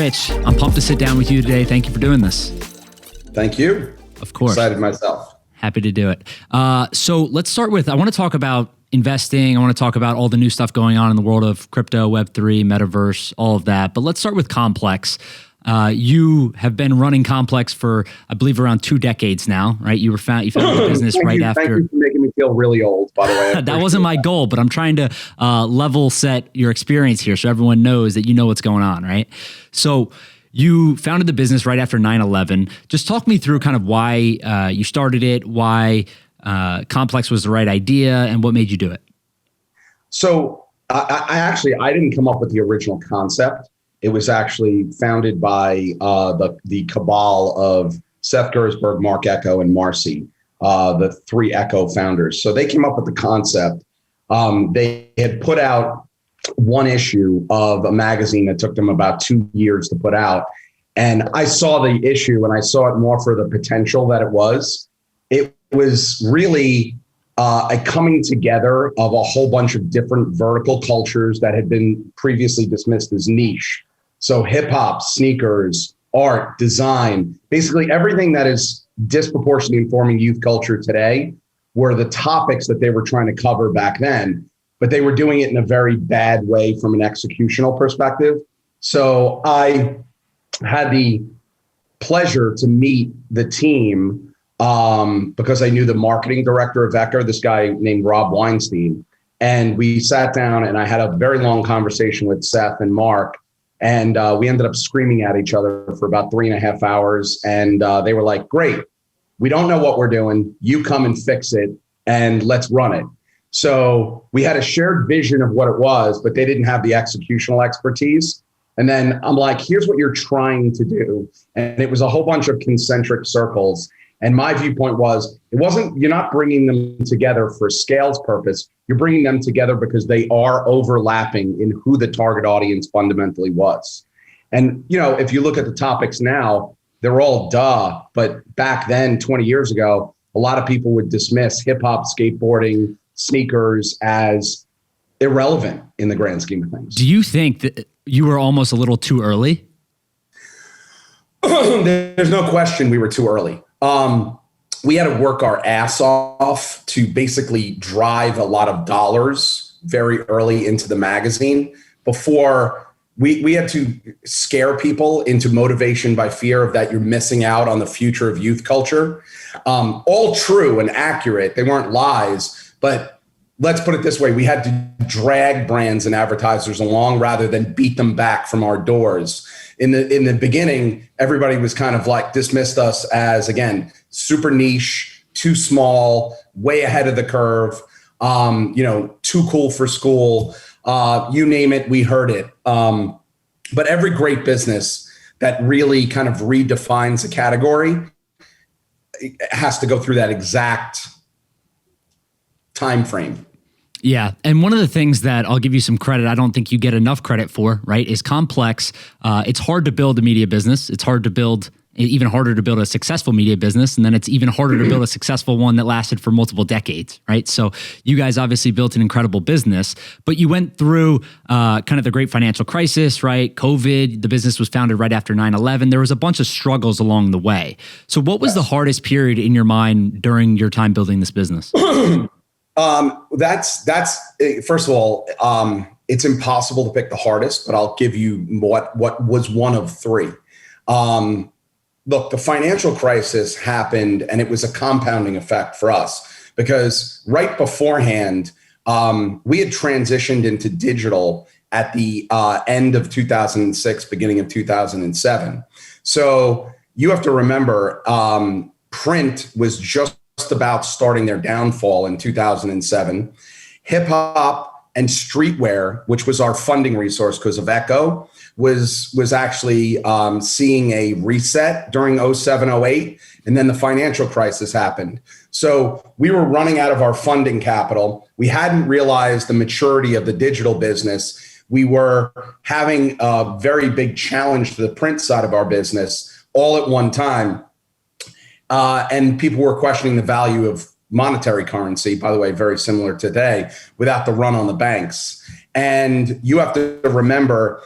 Rich, I'm pumped to sit down with you today. Thank you for doing this. Thank you. Of course. Excited myself. Happy to do it. So let's start with, I want to talk about investing. I want to talk about all the new stuff going on in the world of crypto, Web3, metaverse, all of that. But let's start with Complex. You have been running Complex for, I believe, around 2 decades now, right? You founded the business right after. Thank you for making me feel really old, by the way. That wasn't my goal, but I'm trying to level set your experience here so everyone knows that you know what's going on, right? So you founded the business right after 9/11. Just talk me through kind of why you started it, why Complex was the right idea, and what made you do it. So I didn't come up with the original concept. It was actually founded by the cabal of Seth Gersberg, Mark Echo, and Marcy, the 3 Echo founders. So they came up with the concept. They had put out 1 issue of a magazine that took them about 2 years to put out. And I saw the issue and I saw it more for the potential that it was. It was really a coming together of a whole bunch of different vertical cultures that had been previously dismissed as niche. So hip hop, sneakers, art, design, basically everything that is disproportionately informing youth culture today were the topics that they were trying to cover back then, but they were doing it in a very bad way from an executional perspective. So I had the pleasure to meet the team because I knew the marketing director of Echo, this guy named Rob Weinstein. And we sat down and I had a very long conversation with Seth and Mark. And we ended up screaming at each other for about 3.5 hours. And they were like, great, we don't know what we're doing. You come and fix it and let's run it. So we had a shared vision of what it was, but they didn't have the executional expertise. And then I'm like, here's what you're trying to do. And it was a whole bunch of concentric circles. And my viewpoint was, you're not bringing them together for scales purpose. You're bringing them together because they are overlapping in who the target audience fundamentally was. And, if you look at the topics now, they're all duh. But back then, 20 years ago, a lot of people would dismiss hip hop, skateboarding, sneakers as irrelevant in the grand scheme of things. Do you think that you were almost a little too early? There's no question we were too early. We had to work our ass off to basically drive a lot of dollars very early into the magazine before we had to scare people into motivation by fear of that you're missing out on the future of youth culture. All true and accurate. They weren't lies, but let's put it this way. We had to drag brands and advertisers along rather than beat them back from our doors. In the beginning, everybody was kind of like dismissed us as, again, super niche, too small, way ahead of the curve, too cool for school. You name it, we heard it. But every great business that really kind of redefines a category has to go through that exact time frame. Yeah. And one of the things that I'll give you some credit, I don't think you get enough credit for, right, is Complex. It's hard to build a media business. It's even harder to build a successful media business. And then it's even harder to build a successful one that lasted for multiple decades, right? So you guys obviously built an incredible business, but you went through kind of the great financial crisis, right? COVID, the business was founded right after 9/11. There was a bunch of struggles along the way. So what was the hardest period in your mind during your time building this business? That's first of all, it's impossible to pick the hardest, but I'll give you what was one of 3. Look, the financial crisis happened and it was a compounding effect for us because right beforehand, we had transitioned into digital at the end of 2006, beginning of 2007. So you have to remember, print was just about starting their downfall in 2007. Hip hop and streetwear, which was our funding resource because of Echo, was actually seeing a reset during 07, 08, and then the financial crisis happened. So we were running out of our funding capital. We hadn't realized the maturity of the digital business. We were having a very big challenge to the print side of our business all at one time. And people were questioning the value of monetary currency, by the way, very similar today, without the run on the banks. And you have to remember,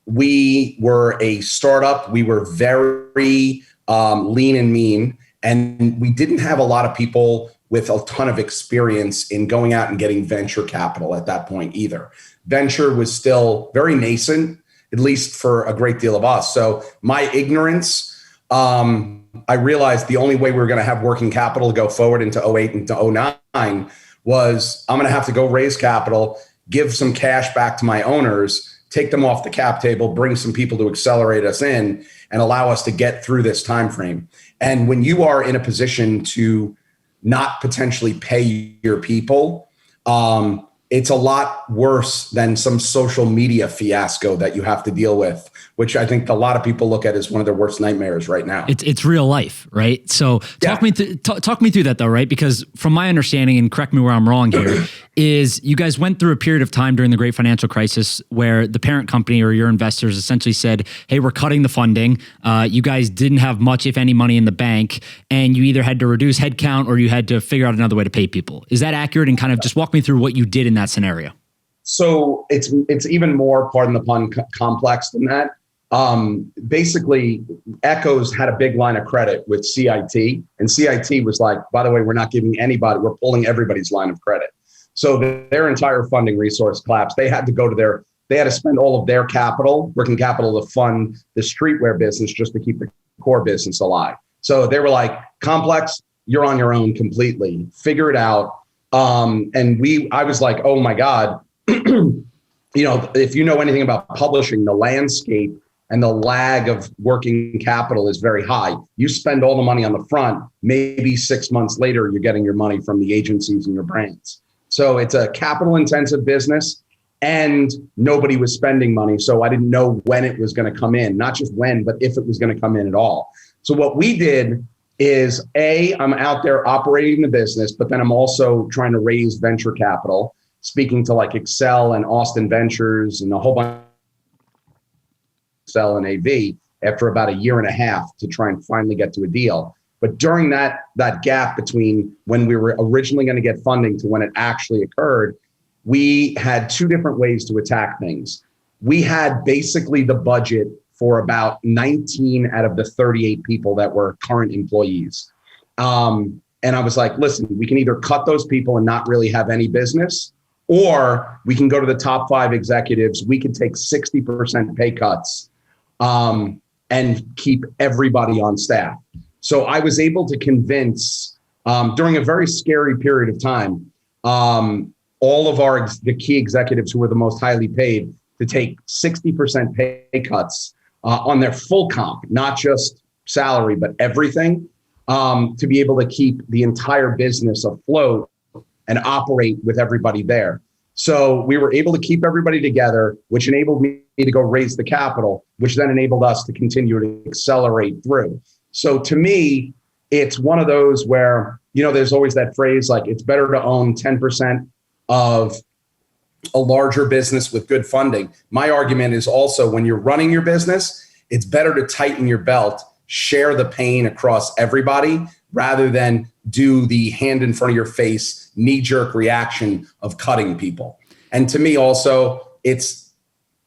we were a startup. We were very lean and mean, and we didn't have a lot of people with a ton of experience in going out and getting venture capital at that point either. Venture was still very nascent, at least for a great deal of us. So my ignorance, I realized the only way we were going to have working capital to go forward into '08 and to '09 was I'm going to have to go raise capital, give some cash back to my owners, take them off the cap table, bring some people to accelerate us in and allow us to get through this time frame. And when you are in a position to not potentially pay your people, it's a lot worse than some social media fiasco that you have to deal with, which I think a lot of people look at as one of their worst nightmares right now. It's real life, right? So talk me through that though, right? Because from my understanding, and correct me where I'm wrong here, is you guys went through a period of time during the great financial crisis where the parent company or your investors essentially said, hey, we're cutting the funding. You guys didn't have much, if any, money in the bank, and you either had to reduce headcount or you had to figure out another way to pay people. Is that accurate? And kind of just walk me through what you did in that scenario. So it's even more, pardon the pun, complex than that. Basically, Echoes had a big line of credit with CIT, and CIT was like, by the way, we're not giving anybody, we're pulling everybody's line of credit. So their entire funding resource collapsed. They had to spend all of their capital, working capital, to fund the streetwear business just to keep the core business alive. So they were like, Complex, you're on your own completely. Figure it out. I was like, oh my God, if you know anything about publishing, the landscape and the lag of working capital is very high. You spend all the money on the front, maybe 6 months later, you're getting your money from the agencies and your brands. So it's a capital intensive business and nobody was spending money. So I didn't know when it was going to come in, not just when, but if it was going to come in at all. So what we did is I'm out there operating the business, but then I'm also trying to raise venture capital, speaking to like Excel and Austin Ventures and a whole bunch of Excel and AV after about a year and a half to try and finally get to a deal. But during that gap between when we were originally going to get funding to when it actually occurred, we had two different ways to attack things. We had basically the budget for about 19 out of the 38 people that were current employees. And I was like, listen, we can either cut those people and not really have any business, or we can go to the top 5 executives. We could take 60% pay cuts and keep everybody on staff. So I was able to convince, during a very scary period of time, all of the key executives who were the most highly paid to take 60% pay cuts on their full comp, not just salary, but everything, to be able to keep the entire business afloat and operate with everybody there. So we were able to keep everybody together, which enabled me to go raise the capital, which then enabled us to continue to accelerate through. So to me, it's one of those where, there's always that phrase, like, it's better to own 10% of a larger business with good funding. My argument is also, when you're running your business, it's better to tighten your belt, share the pain across everybody, rather than do the hand in front of your face, knee-jerk reaction of cutting people. And to me also, it's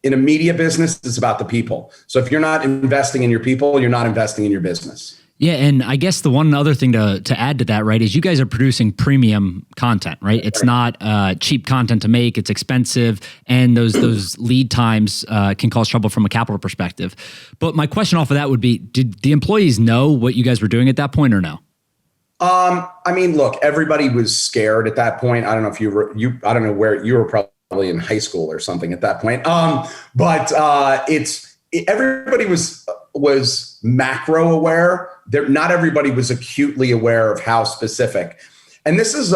in a media business, it's about the people. So if you're not investing in your people, you're not investing in your business. Yeah, and I guess the one other thing to add to that, right, is you guys are producing premium content, right? It's not cheap content to make, it's expensive, and those lead times can cause trouble from a capital perspective. But my question off of that would be, did the employees know what you guys were doing at that point or no? Look, everybody was scared at that point. I don't know if I don't know where you were, probably in high school or something at that point. Everybody was macro aware. Not everybody was acutely aware of how specific. And this is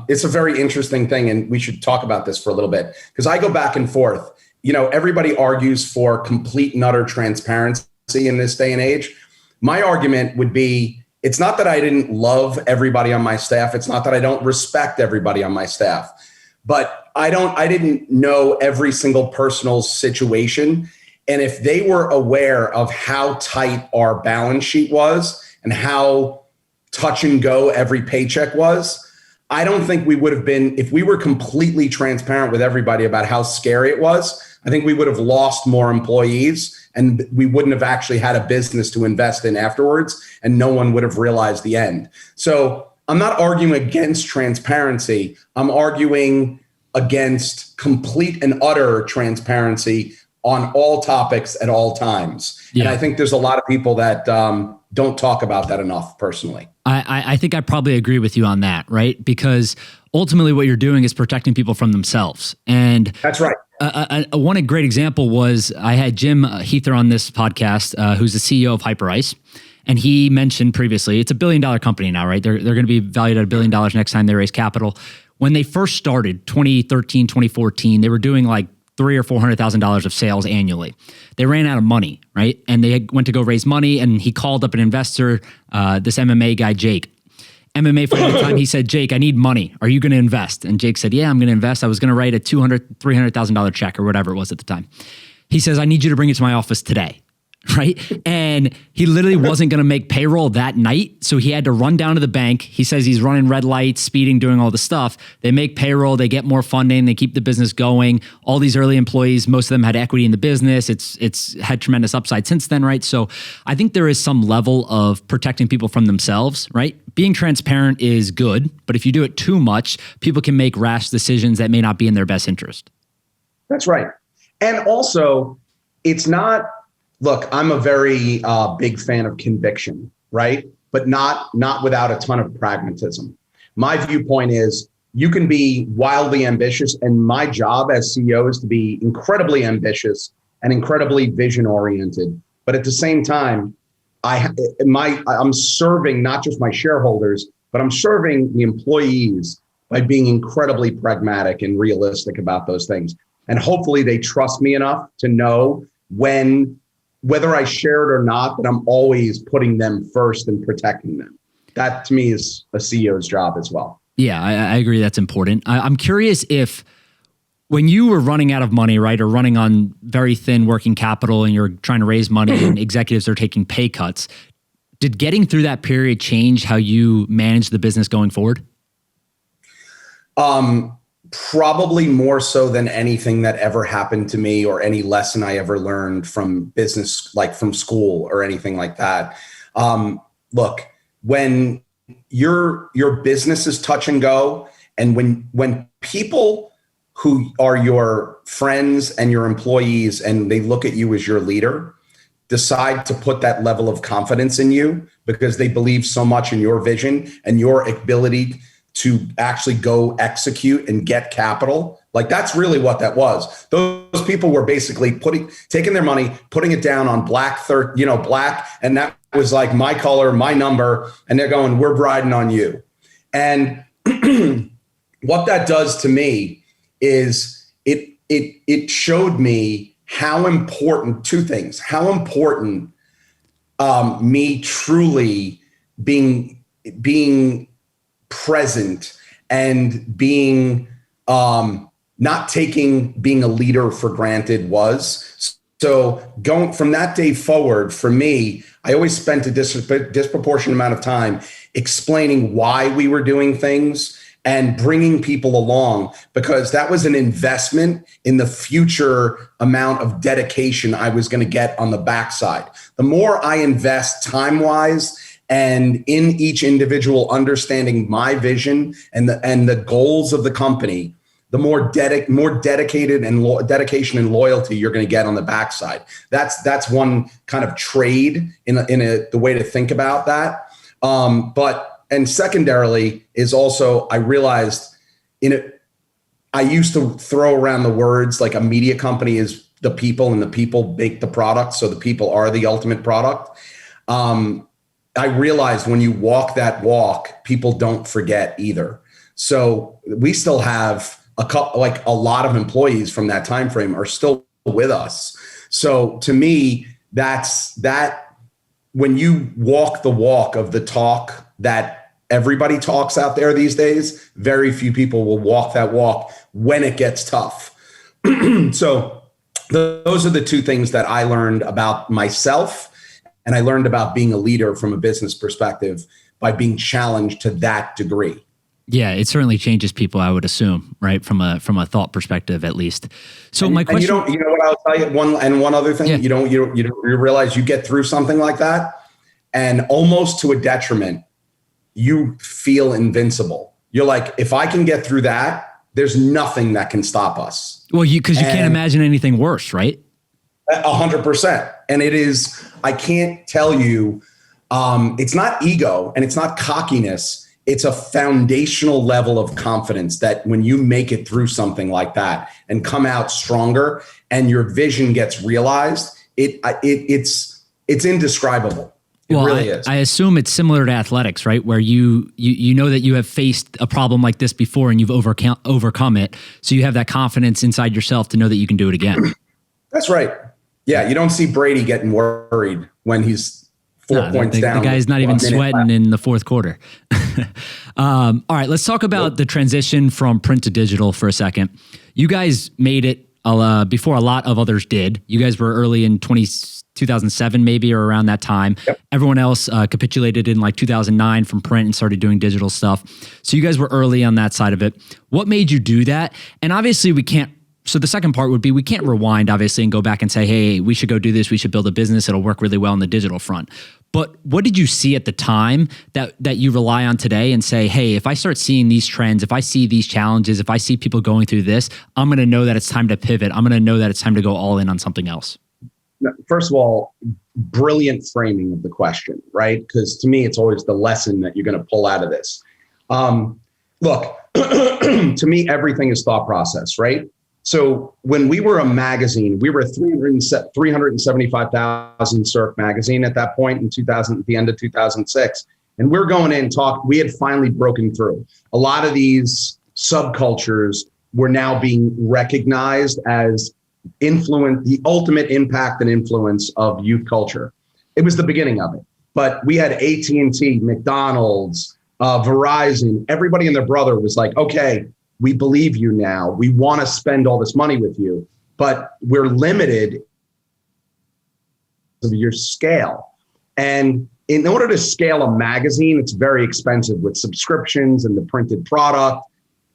it's a very interesting thing, and we should talk about this for a little bit, because I go back and forth. Everybody argues for complete and utter transparency in this day and age. My argument would be, it's not that I didn't love everybody on my staff. It's not that I don't respect everybody on my staff, but I didn't know every single personal situation. And if they were aware of how tight our balance sheet was and how touch and go every paycheck was, I don't think we would have been, if we were completely transparent with everybody about how scary it was, I think we would have lost more employees and we wouldn't have actually had a business to invest in afterwards, and no one would have realized the end. So I'm not arguing against transparency. I'm arguing against complete and utter transparency on all topics at all times. Yeah. And I think there's a lot of people that don't talk about that enough personally. I think I probably agree with you on that, right? Because ultimately what you're doing is protecting people from themselves. And that's right. One great example was I had Jim Heather on this podcast, who's the CEO of Hyperice. And he mentioned previously, it's $1 billion company now, right? They're going to be valued at $1 billion next time they raise capital. When they first started, 2013, 2014, they were doing like $300,000 or $400,000 of sales annually. They ran out of money, right? And they went to go raise money, and he called up an investor, this MMA guy, Jake. MMA for the time, he said, Jake, I need money. Are you going to invest? And Jake said, yeah, I'm going to invest. I was going to write a $200,000, $300,000 check or whatever it was at the time. He says, I need you to bring it to my office today. Right. And he literally wasn't going to make payroll that night. So he had to run down to the bank. He says he's running red lights, speeding, doing all the stuff. They make payroll. They get more funding. They keep the business going. All these early employees, most of them had equity in the business. It's had tremendous upside since then. Right. So I think there is some level of protecting people from themselves. Right. Being transparent is good. But if you do it too much, people can make rash decisions that may not be in their best interest. That's right. And also, it's not. Look, I'm a very big fan of conviction, right? But not without a ton of pragmatism. My viewpoint is you can be wildly ambitious, and my job as CEO is to be incredibly ambitious and incredibly vision oriented. But at the same time, I'm serving not just my shareholders, but I'm serving the employees by being incredibly pragmatic and realistic about those things. And hopefully they trust me enough to know whether I share it or not, that I'm always putting them first and protecting them. That to me is a CEO's job as well. Yeah, I agree. That's important. I'm curious if when you were running out of money, right, or running on very thin working capital and you're trying to raise money and executives are taking pay cuts, did getting through that period change how you manage the business going forward? Probably more so than anything that ever happened to me or any lesson I ever learned from business, like from school or anything like that. Look, when your business is touch and go, and when people who are your friends and your employees and they look at you as your leader, decide to put that level of confidence in you because they believe so much in your vision and your ability to actually go execute and get capital. Like that's really what that was. Those people were basically taking their money, putting it down on black, and that was like my color, my number, and they're going, we're riding on you. And what that does to me is it showed me how important two things, how important me truly being present and being not taking being a leader for granted was. So going from that day forward, for me, I always spent a disproportionate amount of time explaining why we were doing things and bringing people along, because that was an investment in the future amount of dedication I was going to get on the backside. The more I invest time-wise and in each individual understanding my vision and the goals of the company, the more dedicated and dedication and loyalty you're going to get on the backside. That's one kind of trade in the way to think about that. And secondarily is also I realized I used to throw around the words like a media company is the people and the people make the product, so the people are the ultimate product. I realized when you walk that walk, people don't forget either. So we still have a lot of employees from that time frame are still with us. So to me, that's that when you walk the walk of the talk that everybody talks out there these days, very few people will walk that walk when it gets tough. So those are the two things that I learned about myself. And I learned about being a leader from a business perspective by being challenged to that degree. Yeah, it certainly changes people, I would assume, right? From a thought perspective, at least. So my question, you know what I'll tell you, one other thing, yeah. you realize you get through something like that, and almost to a detriment, you feel invincible. You're like, if I can get through that, there's nothing that can stop us. Well, because you can't imagine anything worse, right? 100%. And it is, I can't tell you, it's not ego and it's not cockiness. It's a foundational level of confidence that when you make it through something like that and come out stronger and your vision gets realized, it's indescribable. It really is. I assume it's similar to athletics, right? Where you know that you have faced a problem like this before and you've overcome it. So you have that confidence inside yourself to know that you can do it again. That's right. Yeah, you don't see Brady getting worried when he's 4 points down. The guy's not even sweating in the fourth quarter. All right, let's talk about the transition from print to digital for a second. You guys made it before a lot of others did. You guys were early in 2007 maybe, or around that time. Yep. Everyone else capitulated in like 2009 from print and started doing digital stuff. So you guys were early on that side of it. What made you do that? And obviously so the second part would be, we can't rewind obviously and go back and say, hey, we should go do this. We should build a business. It'll work really well on the digital front. But what did you see at the time that you rely on today and say, hey, if I start seeing these trends, if I see these challenges, if I see people going through this, I'm going to know that it's time to pivot. I'm going to know that it's time to go all in on something else. First of all, brilliant framing of the question, right? Because to me, it's always the lesson that you're going to pull out of this. Look, to me, everything is thought process, right? So when we were a magazine, we were a 375,000 circ magazine at that point at the end of 2006. And we're going in we had finally broken through. A lot of these subcultures were now being recognized as the ultimate impact and influence of youth culture. It was the beginning of it. But we had AT&T, McDonald's, Verizon, everybody and their brother was like, okay, we believe you now. We want to spend all this money with you, but we're limited of your scale. And in order to scale a magazine, it's very expensive with subscriptions and the printed product.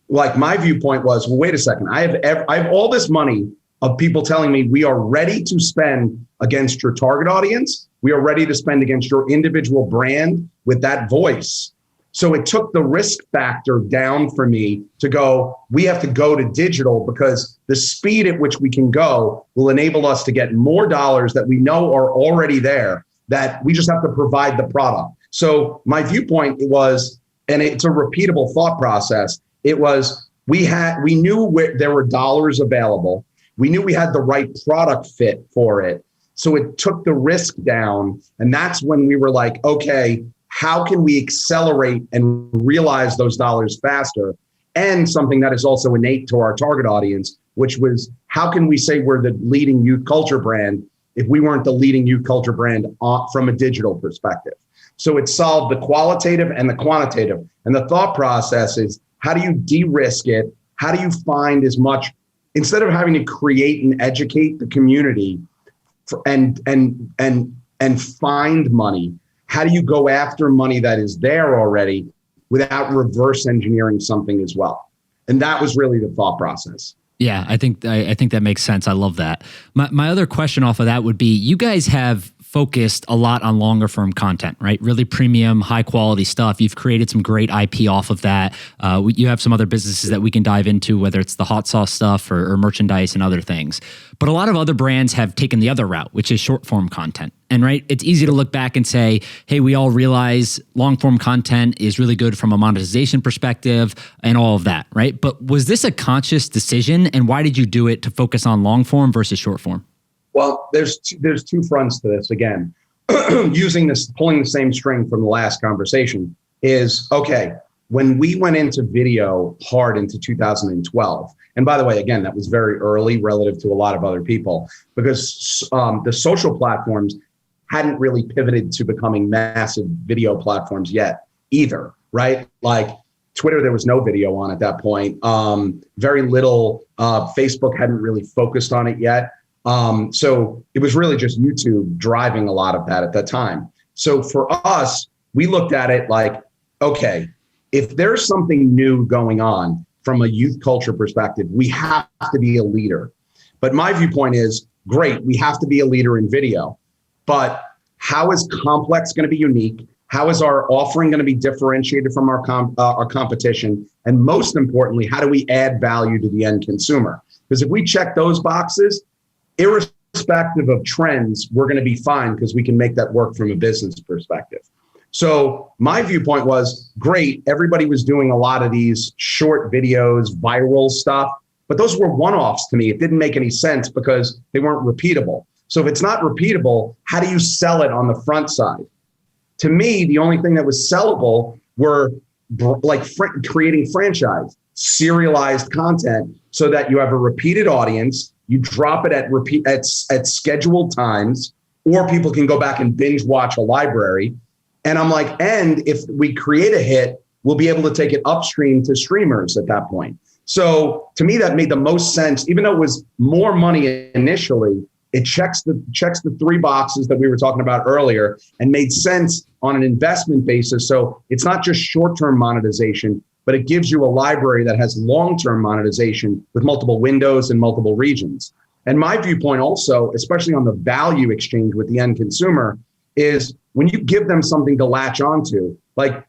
Like my viewpoint was, well, wait a second. I have all this money of people telling me we are ready to spend against your target audience. We are ready to spend against your individual brand with that voice. So it took the risk factor down for me to go, we have to go to digital because the speed at which we can go will enable us to get more dollars that we know are already there, that we just have to provide the product. So my viewpoint was, and it's a repeatable thought process, it was, we knew where there were dollars available. We knew we had the right product fit for it. So it took the risk down. And that's when we were like, okay, how can we accelerate and realize those dollars faster? And something that is also innate to our target audience, which was, how can we say we're the leading youth culture brand if we weren't the leading youth culture brand from a digital perspective? So it solved the qualitative and the quantitative. And the thought process is, how do you de-risk it? How do you find as much, instead of having to create and educate the community and find money, how do you go after money that is there already without reverse engineering something as well? And that was really the thought process. Yeah, I think that makes sense. I love that. My other question off of that would be, you guys have focused a lot on longer form content, right? Really premium, high quality stuff. You've created some great IP off of that. You have some other businesses that we can dive into, whether it's the hot sauce stuff or merchandise and other things. But a lot of other brands have taken the other route, which is short form content. And right, it's easy to look back and say, hey, we all realize long form content is really good from a monetization perspective and all of that, right? But was this a conscious decision, and why did you do it to focus on long form versus short form? Well, there's two fronts to this. Again, pulling the same string from the last conversation is, okay, when we went into video hard into 2012, and by the way, again, that was very early relative to a lot of other people, because the social platforms hadn't really pivoted to becoming massive video platforms yet either, right? Like Twitter, there was no video on at that point. Very little. Facebook hadn't really focused on it yet. So it was really just YouTube driving a lot of that at that time. So for us, we looked at it like, okay, if there's something new going on from a youth culture perspective, we have to be a leader. But my viewpoint is, great, we have to be a leader in video, but how is Complex going to be unique? How is our offering going to be differentiated from our competition? And most importantly, how do we add value to the end consumer? Because if we check those boxes, irrespective of trends, we're going to be fine because we can make that work from a business perspective. So my viewpoint was, great, everybody was doing a lot of these short videos, viral stuff, but those were one-offs to me. It didn't make any sense because they weren't repeatable. So if it's not repeatable, how do you sell it on the front side? To me, the only thing that was sellable were creating franchise, serialized content so that you have a repeated audience, you drop it at scheduled times, or people can go back and binge watch a library. And I'm like, and if we create a hit, we'll be able to take it upstream to streamers at that point. So to me, that made the most sense, even though it was more money initially. It checks the three boxes that we were talking about earlier and made sense on an investment basis. So it's not just short-term monetization, but it gives you a library that has long-term monetization with multiple windows and multiple regions. And my viewpoint also, especially on the value exchange with the end consumer, is when you give them something to latch onto, like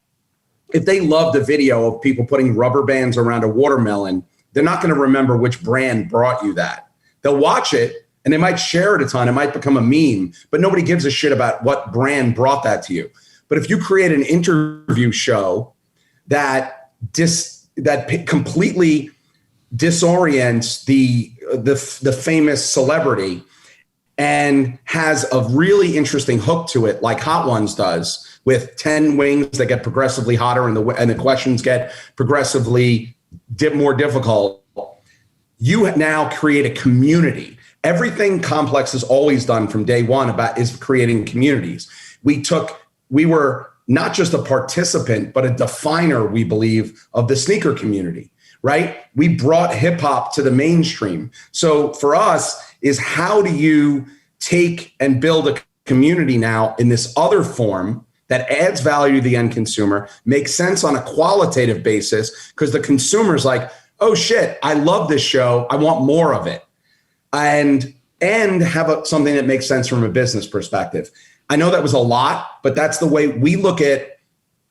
if they love the video of people putting rubber bands around a watermelon, they're not going to remember which brand brought you that. They'll watch it, and they might share it a ton. It might become a meme, but nobody gives a shit about what brand brought that to you. But if you create an interview show that completely disorients the famous celebrity and has a really interesting hook to it, like Hot Ones does, with 10 wings that get progressively hotter and the questions get progressively more difficult, you now create a community. Everything Complex has always done from day one is creating communities. We were not just a participant, but a definer, we believe, of the sneaker community, right? We brought hip hop to the mainstream. So for us is, how do you take and build a community now in this other form that adds value to the end consumer, makes sense on a qualitative basis, because the consumer's like, oh shit, I love this show, I want more of it. And have something that makes sense from a business perspective. I know that was a lot, but that's the way we look at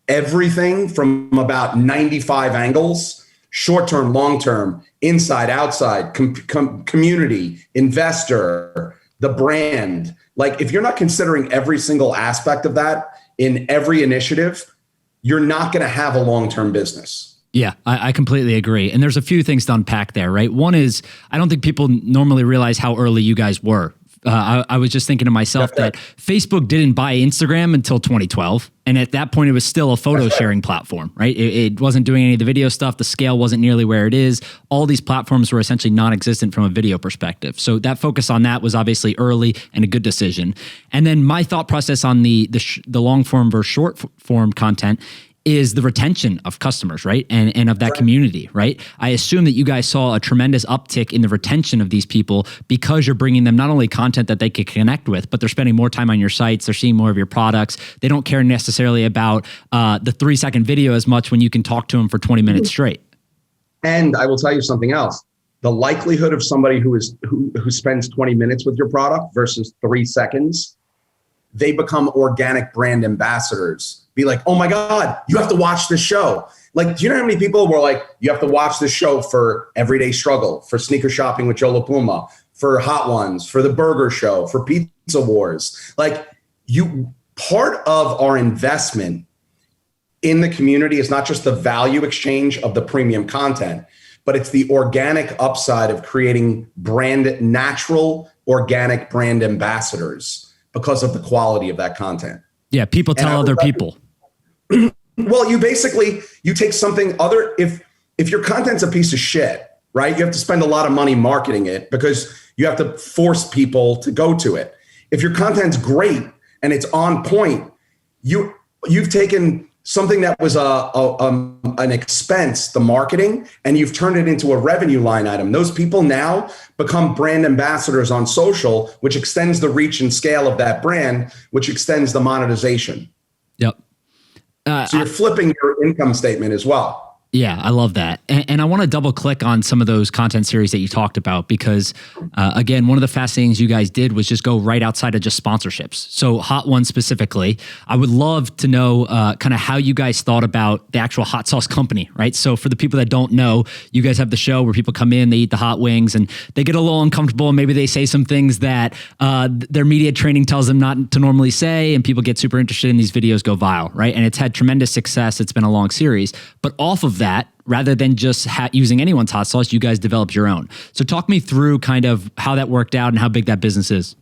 everything from about 95 angles: short-term, long-term, inside, outside, community, investor, the brand. Like, if you're not considering every single aspect of that in every initiative, you're not going to have a long-term business. Yeah, I completely agree. And there's a few things to unpack there, right? One is, I don't think people normally realize how early you guys were. I was just thinking to myself that Facebook didn't buy Instagram until 2012. And at that point, it was still a photo sharing platform, right? It wasn't doing any of the video stuff. The scale wasn't nearly where it is. All these platforms were essentially non-existent from a video perspective. So that focus on that was obviously early and a good decision. And then my thought process on the long form versus short form content is the retention of customers, right? And of that community, right? I assume that you guys saw a tremendous uptick in the retention of these people because you're bringing them not only content that they could connect with, but they're spending more time on your sites. They're seeing more of your products. They don't care necessarily about the 3-second video as much when you can talk to them for 20 minutes straight. And I will tell you something else. The likelihood of somebody who spends 20 minutes with your product versus 3 seconds, they become organic brand ambassadors. Be like, oh my God, you have to watch this show. Like, do you know how many people were like, you have to watch this show for Everyday Struggle, for Sneaker Shopping with Joe LaPuma, for Hot Ones, for The Burger Show, for Pizza Wars. Like, part of our investment in the community is not just the value exchange of the premium content, but it's the organic upside of creating natural, organic brand ambassadors because of the quality of that content. Yeah, people tell other people. Well, you take something other, if your content's a piece of shit, right? You have to spend a lot of money marketing it because you have to force people to go to it. If your content's great and it's on point, you've taken something that was an expense, the marketing, and you've turned it into a revenue line item. Those people now become brand ambassadors on social, which extends the reach and scale of that brand, which extends the monetization. Yep. So you're flipping your income statement as well. Yeah, I love that. And I want to double click on some of those content series that you talked about because, again, one of the fascinating things you guys did was just go right outside of just sponsorships. So Hot Ones specifically, I would love to know kind of how you guys thought about the actual hot sauce company, right? So for the people that don't know, you guys have the show where people come in, they eat the hot wings, and they get a little uncomfortable, and maybe they say some things that their media training tells them not to normally say, and people get super interested in these videos, go viral, right? And it's had tremendous success. It's been a long series. But off of that, rather than just using anyone's hot sauce, you guys developed your own. So talk me through kind of how that worked out and how big that business is.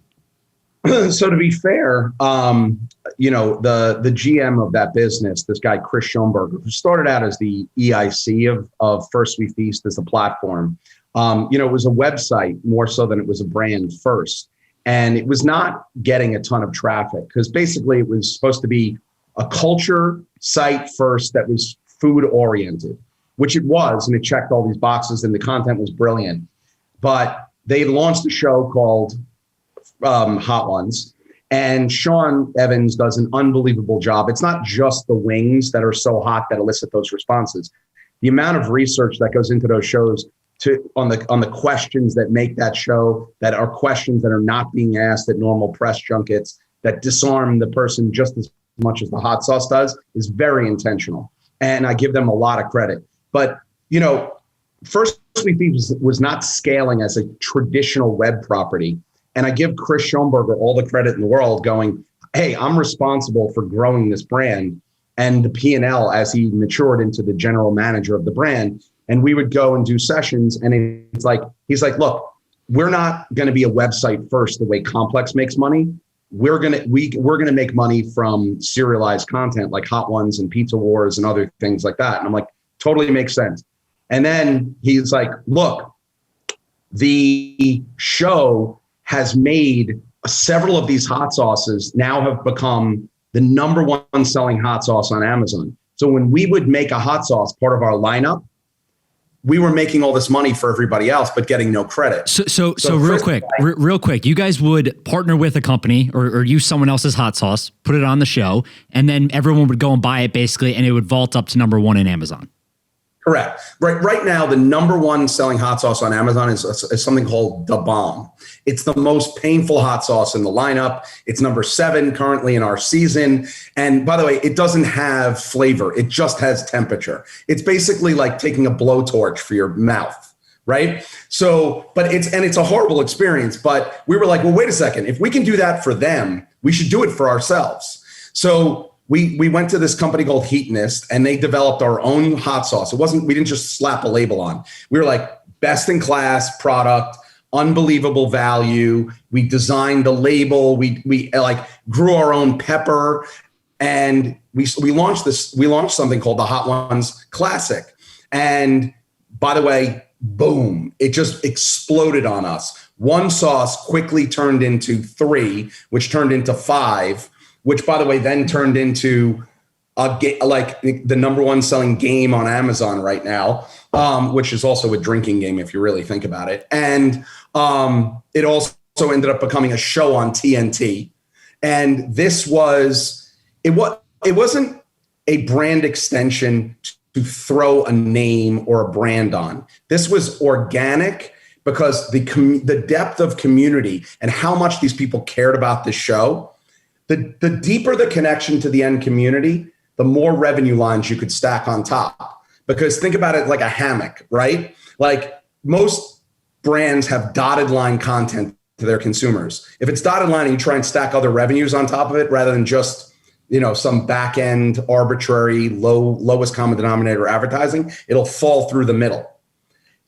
So to be fair, the GM of that business, this guy, Chris Schoenberger, who started out as the EIC of First We Feast as the platform, it was a website more so than it was a brand first. And it was not getting a ton of traffic because basically it was supposed to be a culture site first that was food oriented, which it was, and it checked all these boxes and the content was brilliant. But they launched a show called Hot Ones, and Sean Evans does an unbelievable job. It's not just the wings that are so hot that elicit those responses. The amount of research that goes into those shows on the questions that make that show, that are questions that are not being asked at normal press junkets, that disarm the person just as much as the hot sauce does, is very intentional. And I give them a lot of credit. But, First We Feast was not scaling as a traditional web property. And I give Chris Schoenberger all the credit in the world going, hey, I'm responsible for growing this brand and the P&L as he matured into the general manager of the brand. And we would go and do sessions. And he's like, look, we're not going to be a website first the way Complex makes money. We're gonna make money from serialized content like Hot Ones and Pizza Wars and other things like that. And I'm like, totally makes sense. And then he's like, look, the show has made several of these hot sauces now have become the number one selling hot sauce on Amazon. So when we would make a hot sauce part of our lineup, we were making all this money for everybody else, but getting no credit. So real quick, you guys would partner with a company or use someone else's hot sauce, put it on the show, and then everyone would go and buy it basically, and it would vault up to number one in Amazon. Correct. Right now, the number one selling hot sauce on Amazon is something called The Bomb. It's the most painful hot sauce in the lineup. It's number 7 currently in our season. And by the way, it doesn't have flavor. It just has temperature. It's basically like taking a blowtorch for your mouth, right? So, it's a horrible experience. But we were like, well, wait a second. If we can do that for them, we should do it for ourselves. So we went to this company called Heatonist, and they developed our own hot sauce. We didn't just slap a label on. We were like best in class product, unbelievable value. We designed the label. We grew our own pepper, and we launched this. We launched something called the Hot Ones Classic. And by the way, boom, it just exploded on us. One sauce quickly turned into 3, which turned into 5. Which, by the way, then turned into the number one selling game on Amazon right now, which is also a drinking game if you really think about it. And it also ended up becoming a show on TNT. And it wasn't a brand extension to throw a name or a brand on. This was organic because the depth of community and how much these people cared about this show. The deeper the connection to the end community, the more revenue lines you could stack on top. Because think about it like a hammock, right? Like most brands have dotted line content to their consumers. If it's dotted line and you try and stack other revenues on top of it, rather than just, some back end arbitrary lowest common denominator advertising, it'll fall through the middle.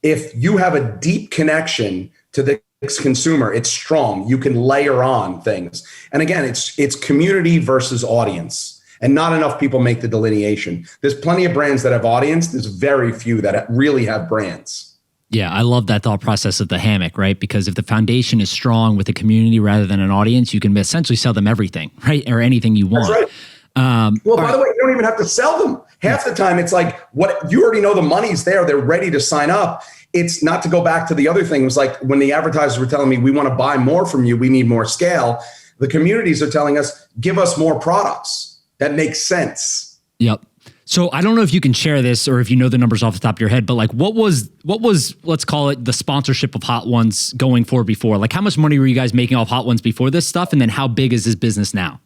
If you have a deep connection to the consumer, it's strong. You can layer on things. And again, it's community versus audience. And not enough people make the delineation. There's plenty of brands that have audience. There's very few that really have brands. Yeah, I love that thought process of the hammock, right? Because if the foundation is strong with a community rather than an audience, you can essentially sell them everything, right? Or anything you want. That's right. By the way, you don't even have to sell them. Half the time, it's like, what you already know the money's there. They're ready to sign up. It's not to go back to the other thing. It was like when the advertisers were telling me, we want to buy more from you. We need more scale. The communities are telling us, give us more products. That makes sense. Yep. So I don't know if you can share this or if you know the numbers off the top of your head, but like what was let's call it the sponsorship of Hot Ones going for before? Like how much money were you guys making off Hot Ones before this stuff? And then how big is this business now?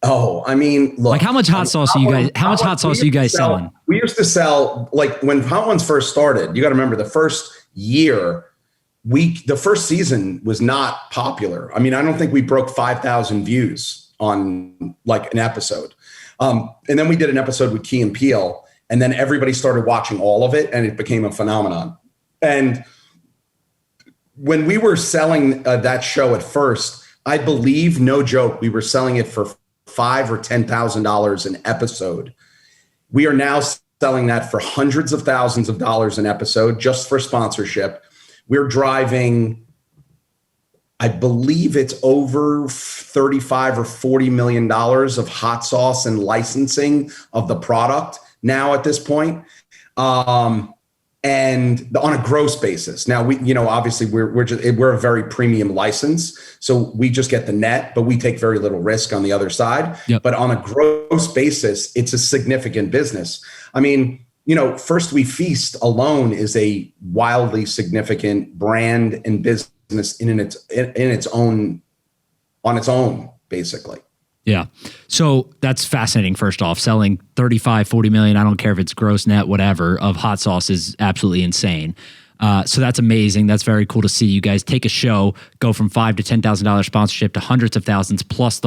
Oh, I mean, look. Like how much hot sauce are you guys? How much hot sauce are you guys selling? We used to sell, like when Hot Ones first started. You got to remember the first year, the first season was not popular. I mean, I don't think we broke 5,000 views on like an episode. And then we did an episode with Key and Peele, and then everybody started watching all of it, and it became a phenomenon. And when we were selling that show at first, I believe, no joke, we were selling it for $5,000 or $10,000 an episode. We are now selling that for hundreds of thousands of dollars an episode just for sponsorship. We're driving, I believe it's over 35 or $40 million of hot sauce and licensing of the product now at this point. And on a gross basis. Now we, obviously we're a very premium license, so we just get the net, but we take very little risk on the other side. Yep. But on a gross basis, it's a significant business. I mean, First We Feast alone is a wildly significant brand and business in its own, on its own, basically. Yeah. So that's fascinating. First off, selling 35, 40 million, I don't care if it's gross, net, whatever, of hot sauce is absolutely insane. So that's amazing. That's very cool to see you guys take a show, go from $5,000 to $10,000 sponsorship to hundreds of thousands, plus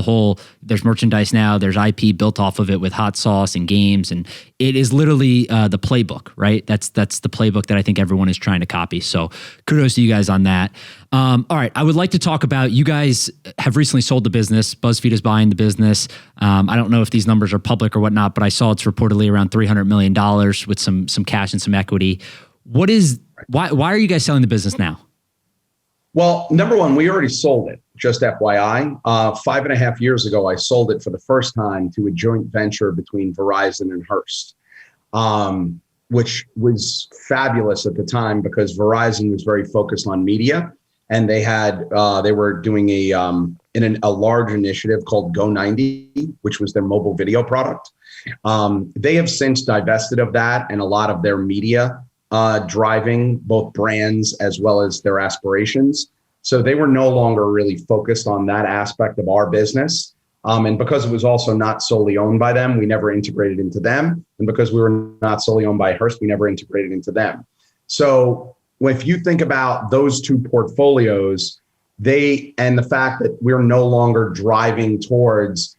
there's merchandise now, there's IP built off of it with hot sauce and games. And it is literally the playbook, right? That's the playbook that I think everyone is trying to copy. So kudos to you guys on that. All right. I would like to talk about, you guys have recently sold the business. BuzzFeed is buying the business. I don't know if these numbers are public or whatnot, but I saw it's reportedly around $300 million with some cash and some equity. Why are you guys selling the business now? Well, number one, we already sold it, just FYI. 5.5 years ago, I sold it for the first time to a joint venture between Verizon and Hearst, which was fabulous at the time because Verizon was very focused on media, and they were doing a large initiative called Go90, which was their mobile video product. They have since divested of that and a lot of their media driving both brands as well as their aspirations. So they were no longer really focused on that aspect of our business. And because it was also not solely owned by them, we never integrated into them. And because we were not solely owned by Hearst, we never integrated into them. So if you think about those two portfolios, and the fact that we're no longer driving towards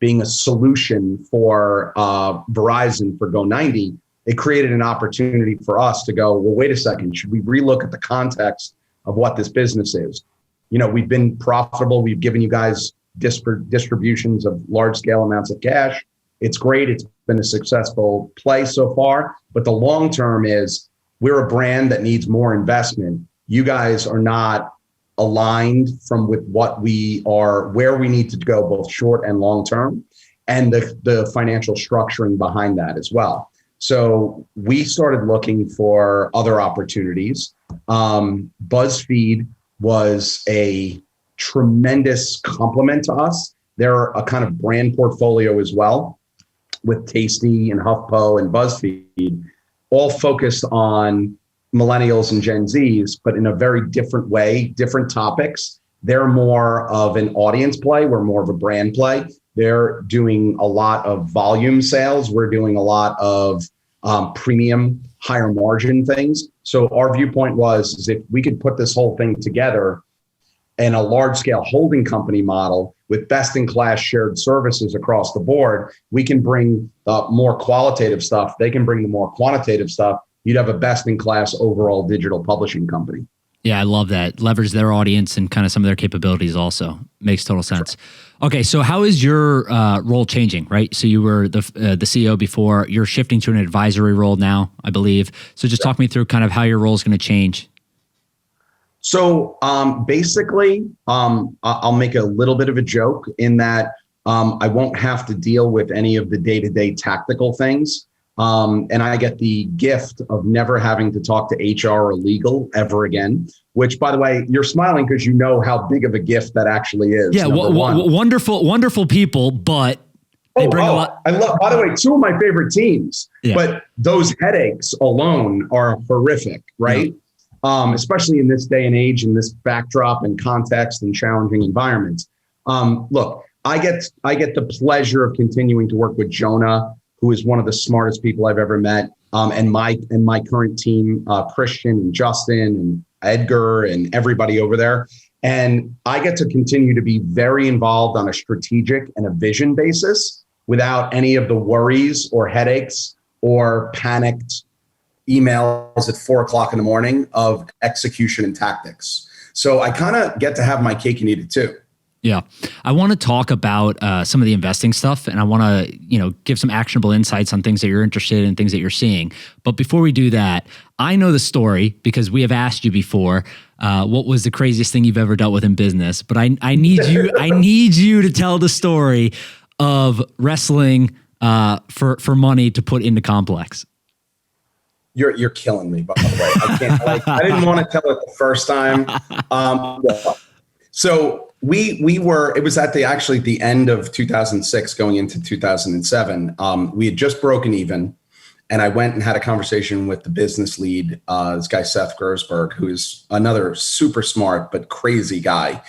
being a solution for Verizon for Go90, it created an opportunity for us to go, well, wait a second, should we relook at the context of what this business is? We've been profitable. We've given you guys distributions of large scale amounts of cash. It's great. It's been a successful play so far. But the long term is we're a brand that needs more investment. You guys are not aligned with what we are, where we need to go, both short and long term, and the financial structuring behind that as well. So we started looking for other opportunities. BuzzFeed was a tremendous compliment to us. They're a kind of brand portfolio as well, with Tasty and HuffPo and BuzzFeed, all focused on millennials and Gen Zs, but in a very different way, different topics. They're more of an audience play. We're more of a brand play. They're doing a lot of volume sales. We're doing a lot of premium, higher margin things. So our viewpoint is if we could put this whole thing together in a large scale holding company model with best in class shared services across the board, we can bring more qualitative stuff. They can bring the more quantitative stuff. You'd have a best in class overall digital publishing company. Yeah, I love that. Leverage their audience and kind of some of their capabilities also. Makes total sense. Sure. Okay, so how is your role changing, right? So you were the CEO before. You're shifting to an advisory role now, I believe. So just talk me through kind of how your role is going to change. So basically, I'll make a little bit of a joke in that I won't have to deal with any of the day-to-day tactical things. And I get the gift of never having to talk to HR or legal ever again, which, by the way, you're smiling because you know how big of a gift that actually is. Yeah, wonderful people, but They bring a lot. I love, by the way, two of my favorite teams, but those headaches alone are horrific, right? Especially in this day and age, in this backdrop and context and challenging environments. Look, I get the pleasure of continuing to work with Jonah, who is one of the smartest people I've ever met, and my current team, Christian and Justin and Edgar and everybody over there. And I get to continue to be very involved on a strategic and a vision basis without any of the worries or headaches or panicked emails at 4:00 in the morning of execution and tactics. So I kind of get to have my cake and eat it too. Yeah. I want to talk about some of the investing stuff, and I want to, give some actionable insights on things that you're interested in, things that you're seeing. But before we do that, I know the story because we have asked you before, what was the craziest thing you've ever dealt with in business? But I need you to tell the story of wrestling for money to put into Complex. You're killing me, by the way. I can't. I didn't want to tell it the first time. So we were. It was at the end of 2006, going into 2007. We had just broken even, and I went and had a conversation with the business lead, this guy Seth Gersberg, who is another super smart but crazy guy.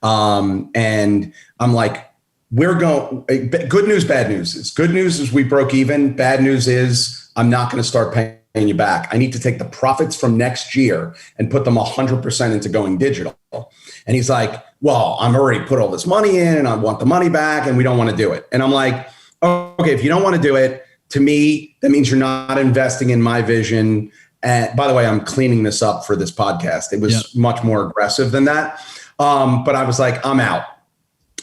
And I'm like, we're going. Good news, bad news. Good news is we broke even. Bad news is I'm not going to start paying you back. I need to take the profits from next year and put them 100% into going digital. And he's like, well, I'm already put all this money in and I want the money back and we don't want to do it. And I'm like, oh, okay, if you don't want to do it, to me, that means you're not investing in my vision. And by the way, I'm cleaning this up for this podcast. It was much more aggressive than that. But I was like, I'm out.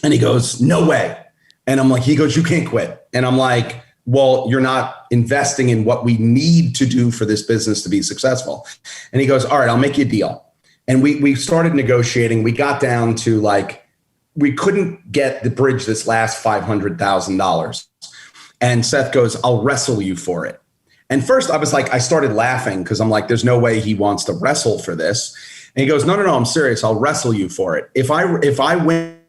And he goes, no way. And I'm like, he goes, you can't quit. And I'm like, well, you're not investing in what we need to do for this business to be successful. And he goes, all right, I'll make you a deal. And we started negotiating. We got down to we couldn't get the bridge this last $500,000. And Seth goes, I'll wrestle you for it. And first I was like, I started laughing because I'm like, there's no way he wants to wrestle for this. And he goes, no, I'm serious. I'll wrestle you for it. If I win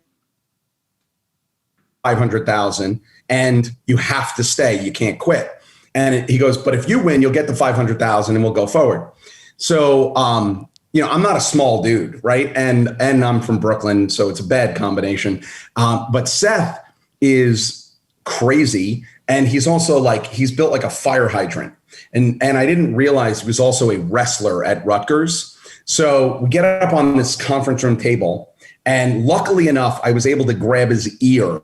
500,000 and you have to stay, you can't quit. And he goes, but if you win, you'll get the 500,000 and we'll go forward. So, I'm not a small dude, right? And I'm from Brooklyn, so it's a bad combination. But Seth is crazy. And he's also he's built like a fire hydrant. And I didn't realize he was also a wrestler at Rutgers. So we get up on this conference room table. And luckily enough, I was able to grab his ear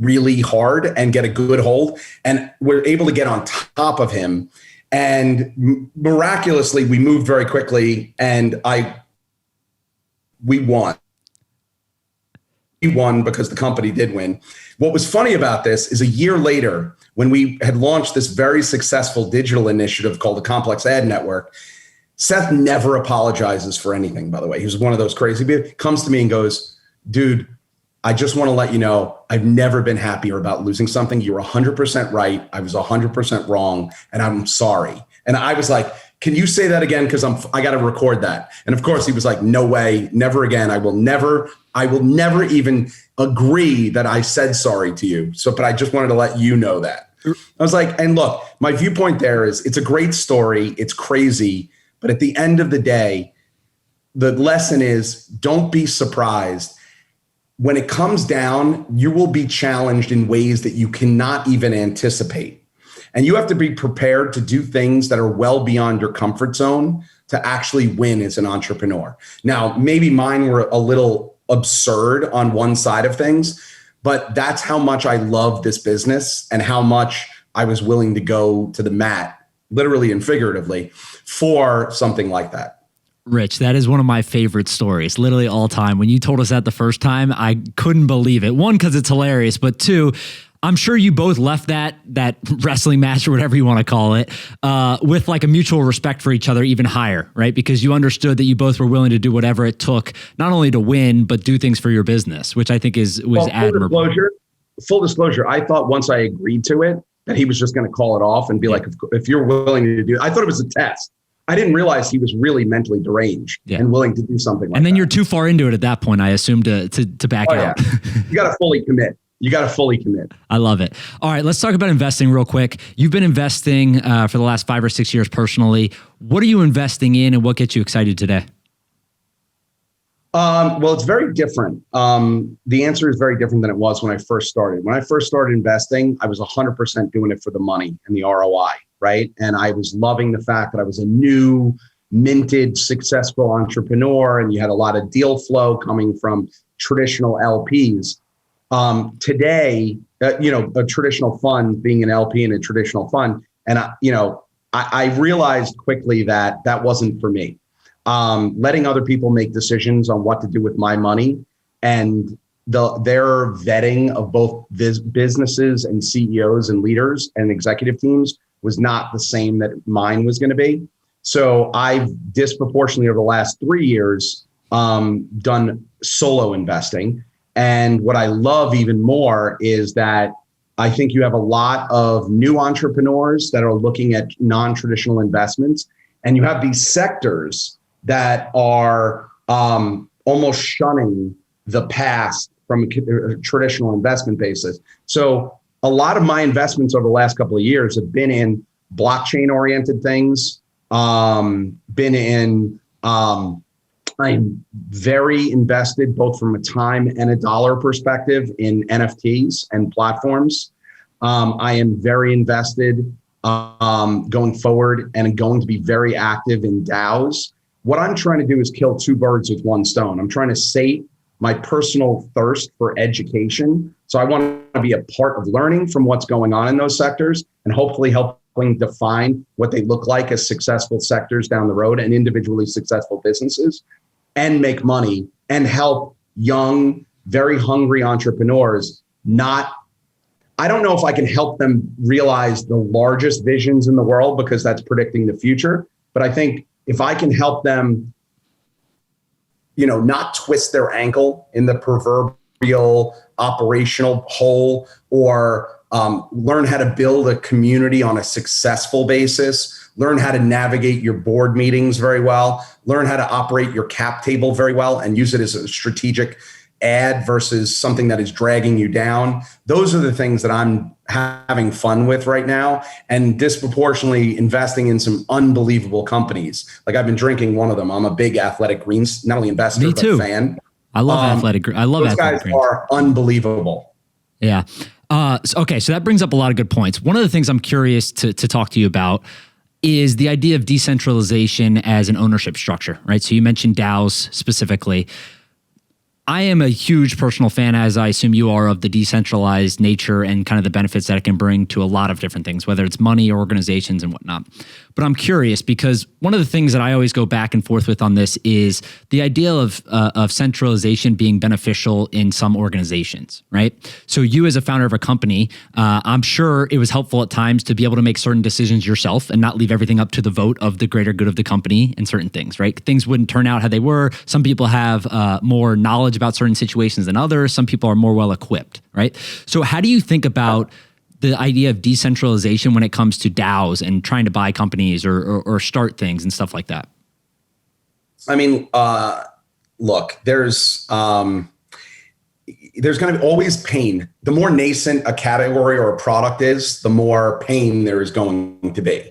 really hard and get a good hold. And we're able to get on top of him. And miraculously, we moved very quickly and we won. We won because the company did win. What was funny about this is a year later, when we had launched this very successful digital initiative called the Complex Ad Network, Seth never apologizes for anything, by the way. He was one of those crazy people. Comes to me and goes, dude, I just want to let you know, I've never been happier about losing something. You were 100% right. I was 100% wrong. And I'm sorry. And I was like, can you say that again? Because I got to record that. And of course he was like, no way, never again. I will never even agree that I said sorry to you. So, but I just wanted to let you know that. I was like, and look, my viewpoint there is it's a great story. It's crazy. But at the end of the day, the lesson is don't be surprised. When it comes down, you will be challenged in ways that you cannot even anticipate. And you have to be prepared to do things that are well beyond your comfort zone to actually win as an entrepreneur. Now, maybe mine were a little absurd on one side of things, but that's how much I love this business and how much I was willing to go to the mat, literally and figuratively, for something like that. Rich, that is one of my favorite stories, literally all time. When you told us that the first time, I couldn't believe it. One, because it's hilarious, but two, I'm sure you both left that wrestling match or whatever you want to call it with a mutual respect for each other even higher, right? Because you understood that you both were willing to do whatever it took, not only to win, but do things for your business, which I think was admirable. Full disclosure, I thought once I agreed to it, that he was just going to call it off and be like, if you're willing to do it. I thought it was a test. I didn't realize he was really mentally deranged and willing to do something like that. And then you're too far into it at that point, I assume, to back out. Yeah. You got to fully commit. you got to fully commit. I love it. All right, let's talk about investing real quick. You've been investing for the last 5 or 6 years personally. What are you investing in and what gets you excited today? Well, it's very different. The answer is very different than it was when I first started. When I first started investing, I was 100% doing it for the money and the ROI, right? And I was loving the fact that I was a new, minted, successful entrepreneur, and you had a lot of deal flow coming from traditional LPs. Today, a traditional fund, being an LP in a traditional fund, and I realized quickly that that wasn't for me. Letting other people make decisions on what to do with my money and their vetting of both businesses and CEOs and leaders and executive teams was not the same that mine was going to be. So I've disproportionately over the last 3 years done solo investing. And what I love even more is that I think you have a lot of new entrepreneurs that are looking at non-traditional investments, and you have these sectors that are almost shunning the past from a traditional investment basis. So a lot of my investments over the last couple of years have been in blockchain-oriented things, I'm very invested both from a time and a dollar perspective in NFTs and platforms. I am very invested going forward and going to be very active in DAOs. What I'm trying to do is kill 2 birds with 1 stone. I'm trying to sate my personal thirst for education. So I want to be a part of learning from what's going on in those sectors and hopefully helping define what they look like as successful sectors down the road and individually successful businesses, and make money and help young, very hungry entrepreneurs I don't know if I can help them realize the largest visions in the world because that's predicting the future. But I think if I can help them, not twist their ankle in the proverbial operational hole or learn how to build a community on a successful basis, learn how to navigate your board meetings very well, learn how to operate your cap table very well and use it as a strategic ad versus something that is dragging you down. Those are the things that I'm having fun with right now, and disproportionately investing in some unbelievable companies. Like I've been drinking one of them. I'm a big Athletic Greens, not only investor, but fan. I love Athletic. I love those Athletic guys are unbelievable. Yeah. Okay. So that brings up a lot of good points. One of the things I'm curious to talk to you about is the idea of decentralization as an ownership structure, right? So you mentioned DAOs specifically. I am a huge personal fan, as I assume you are, of the decentralized nature and kind of the benefits that it can bring to a lot of different things, whether it's money, organizations, and whatnot. But I'm curious because one of the things that I always go back and forth with on this is the idea of centralization being beneficial in some organizations, right? So you as a founder of a company, I'm sure it was helpful at times to be able to make certain decisions yourself and not leave everything up to the vote of the greater good of the company and certain things, right? Things wouldn't turn out how they were. Some people have more knowledge about certain situations than others. Some people are more well equipped, right? So how do you think about the idea of decentralization when it comes to DAOs and trying to buy companies or start things and stuff like that? I mean, look, there's going to be always pain. The more nascent a category or a product is, the more pain there is going to be.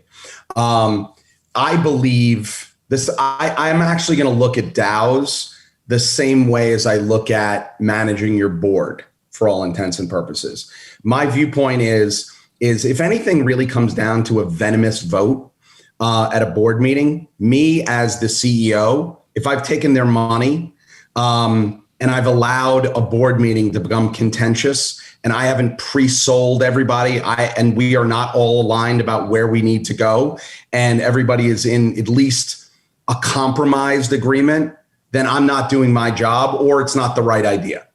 I believe this. I'm actually going to look at DAOs the same way as I look at managing your board for all intents and purposes. My viewpoint is if anything really comes down to a venomous vote at a board meeting, me as the CEO, if I've taken their money and I've allowed a board meeting to become contentious and I haven't pre-sold everybody and we are not all aligned about where we need to go and everybody is in at least a compromised agreement, then I'm not doing my job or it's not the right idea.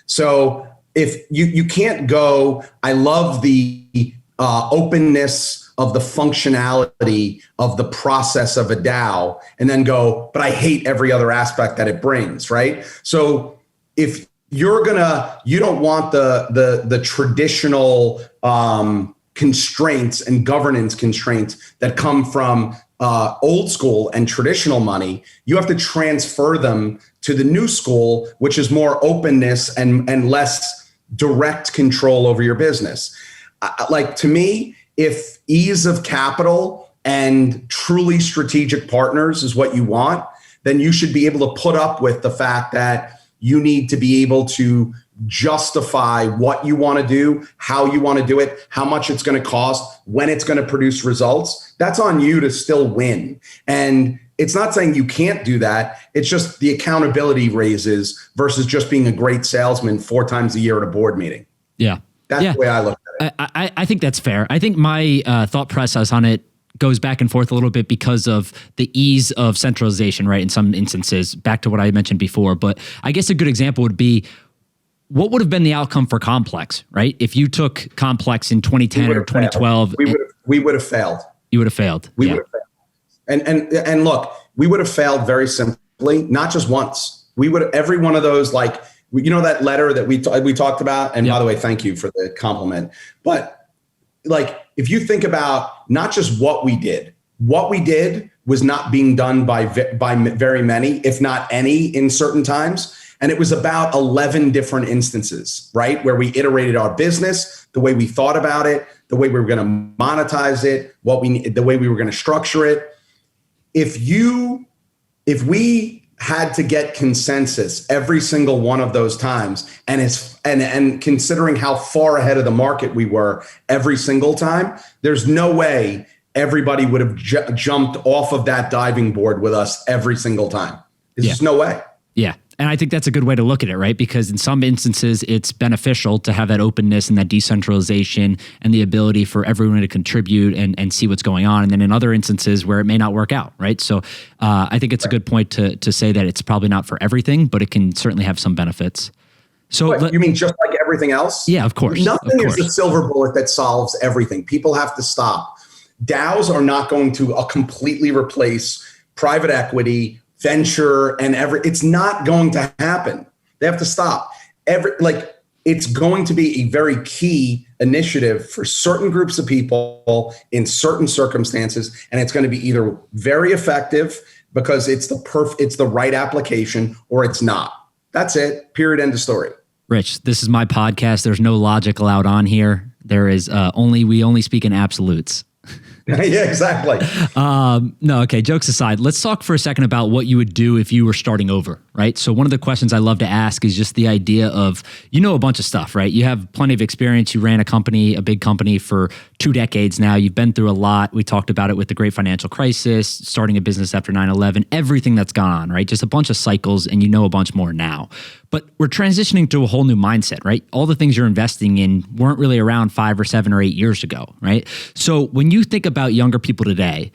So if you can't go, I love the openness of the functionality of the process of a DAO and then go, but I hate every other aspect that it brings, right? So if you don't want the traditional constraints and governance constraints that come from old school and traditional money, you have to transfer them to the new school, which is more openness and less direct control over your business. Like, to me, if ease of capital and truly strategic partners is what you want, then you should be able to put up with the fact that you need to be able to justify what you want to do, how you want to do it, how much it's going to cost, when it's going to produce results. That's on you to still win. And it's not saying you can't do that. It's just the accountability raises versus just being a great salesman 4 times a year at a board meeting. Yeah. That's the way I look at it. I think that's fair. I think my thought process on it goes back and forth a little bit because of the ease of centralization, right? In some instances, back to what I mentioned before. But I guess a good example would be, what would have been the outcome for Complex, right? If you took Complex in 2010 or 2012, we would have failed. You would have failed. We would have failed. And look, we would have failed very simply, not just once. We would have, every one of those, like, you know, that letter that we talked about. And by the way, thank you for the compliment. But like, if you think about not just what we did was not being done by very many, if not any, in certain times. And it was about 11 different instances, right? Where we iterated our business, the way we thought about it, the way we were going to monetize it, the way we were going to structure it. If we had to get consensus every single one of those times, and considering how far ahead of the market we were every single time, there's no way everybody would have jumped off of that diving board with us every single time. There's just no way. Yeah. And I think that's a good way to look at it, right? Because in some instances, it's beneficial to have that openness and that decentralization and the ability for everyone to contribute and see what's going on. And then in other instances where it may not work out, right? So I think it's a good point to say that it's probably not for everything, but it can certainly have some benefits. So you mean just like everything else? Yeah, of course. Nothing is the silver bullet that solves everything. People have to stop. DAOs are not going to completely replace private equity, venture, and it's not going to happen. They have to stop. It's going to be a very key initiative for certain groups of people in certain circumstances, and it's going to be either very effective because it's the right application, or it's not. That's it. Period. End of story. Rich, this is my podcast. There's no logic allowed on here. There is we only speak in absolutes. Yeah, exactly. No, okay. Jokes aside, let's talk for a second about what you would do if you were starting over, right? So one of the questions I love to ask is just the idea of, you know, a bunch of stuff, right? You have plenty of experience. You ran a big company for 2 decades now. You've been through a lot. We talked about it with the great financial crisis, starting a business after 9/11, everything that's gone on, right? Just a bunch of cycles, and you know a bunch more now. But we're transitioning to a whole new mindset, right? All the things you're investing in weren't really around 5 or 7 or 8 years ago, right? So when you think about younger people today,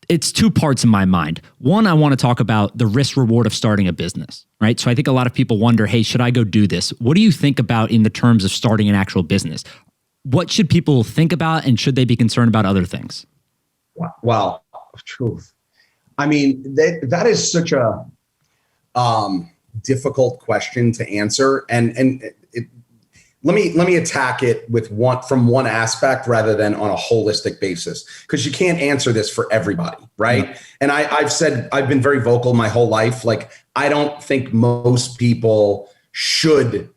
it's 2 parts in my mind. One, I want to talk about the risk reward of starting a business, right? So I think a lot of people wonder, hey, should I go do this? What do you think about in the terms of starting an actual business? What should people think about, and should they be concerned about other things? Well, truth. I mean, that is such a difficult question to answer, and let me attack it from one aspect rather than on a holistic basis, because you can't answer this for everybody, right? Mm-hmm. And I've been very vocal my whole life. Like, I don't think most people should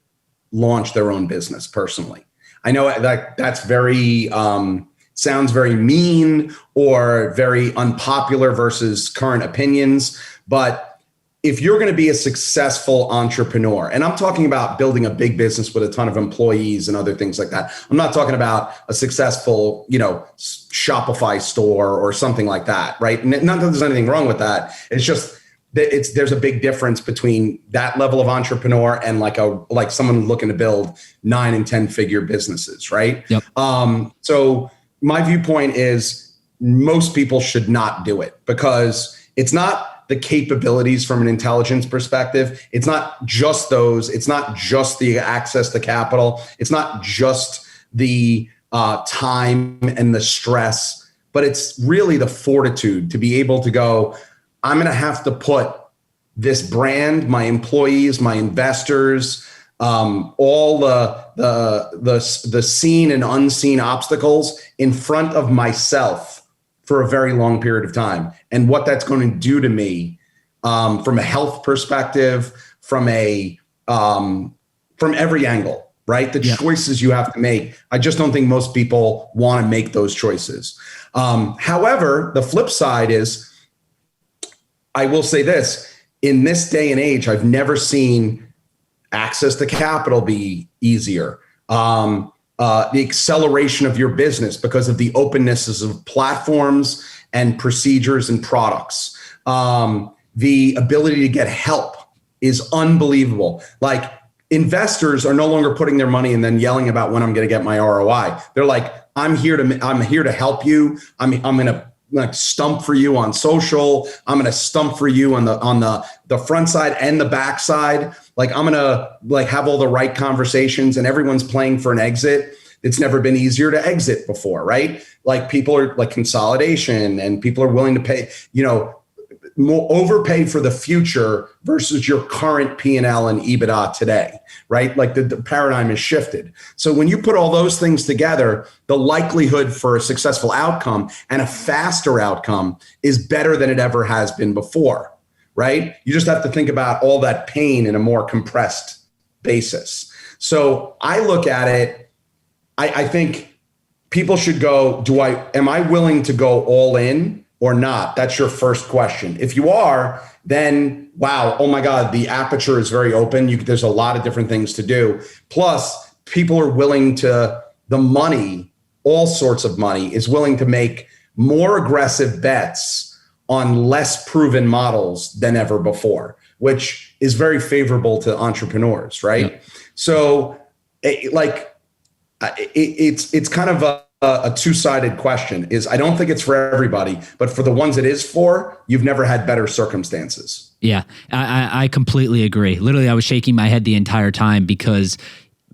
launch their own business personally. I know that's very sounds very mean or very unpopular versus current opinions, but if you're going to be a successful entrepreneur, and I'm talking about building a big business with a ton of employees and other things like that. I'm not talking about a successful, Shopify store or something like that, right? Not that there's anything wrong with that. It's just that there's a big difference between that level of entrepreneur and like someone looking to build 9 and 10 figure businesses, right? Yep. So my viewpoint is most people should not do it, because it's not the capabilities from an intelligence perspective. It's not just those. It's not just the access to capital. It's not just the time and the stress, but it's really the fortitude to be able to go, I'm going to have to put this brand, my employees, my investors, all the seen and unseen obstacles in front of myself for a very long period of time, and what that's going to do to me from a health perspective, from every angle, right? The choices you have to make. I just don't think most people want to make those choices. However, the flip side is, I will say this, in this day and age, I've never seen access to capital be easier. The acceleration of your business because of the opennesses of platforms and procedures and products. The ability to get help is unbelievable. Like, investors are no longer putting their money and then yelling about when I'm going to get my ROI. They're like, I'm here to help you. I'm going to like stump for you on social. I'm going to stump for you on the front side and the back side. Like, I'm going to like have all the right conversations, and everyone's playing for an exit. It's never been easier to exit before, right? Like, people are like consolidation, and people are willing to pay, more overpay for the future versus your current P&L and EBITDA today, right? Like the paradigm is shifted. So when you put all those things together, the likelihood for a successful outcome and a faster outcome is better than it ever has been before, right? You just have to think about all that pain in a more compressed basis. So I look at it, I think people should go, am I willing to go all in or not? That's your first question. If you are, then wow, oh my God, the aperture is very open. There's a lot of different things to do. Plus, people are willing to, the money, all sorts of money, is willing to make more aggressive bets on less proven models than ever before, which is very favorable to entrepreneurs, right? Yeah. So it's kind of a two-sided question. Is I don't think it's for everybody, but for the ones it is for, you've never had better circumstances. Yeah, I completely agree. Literally, I was shaking my head the entire time because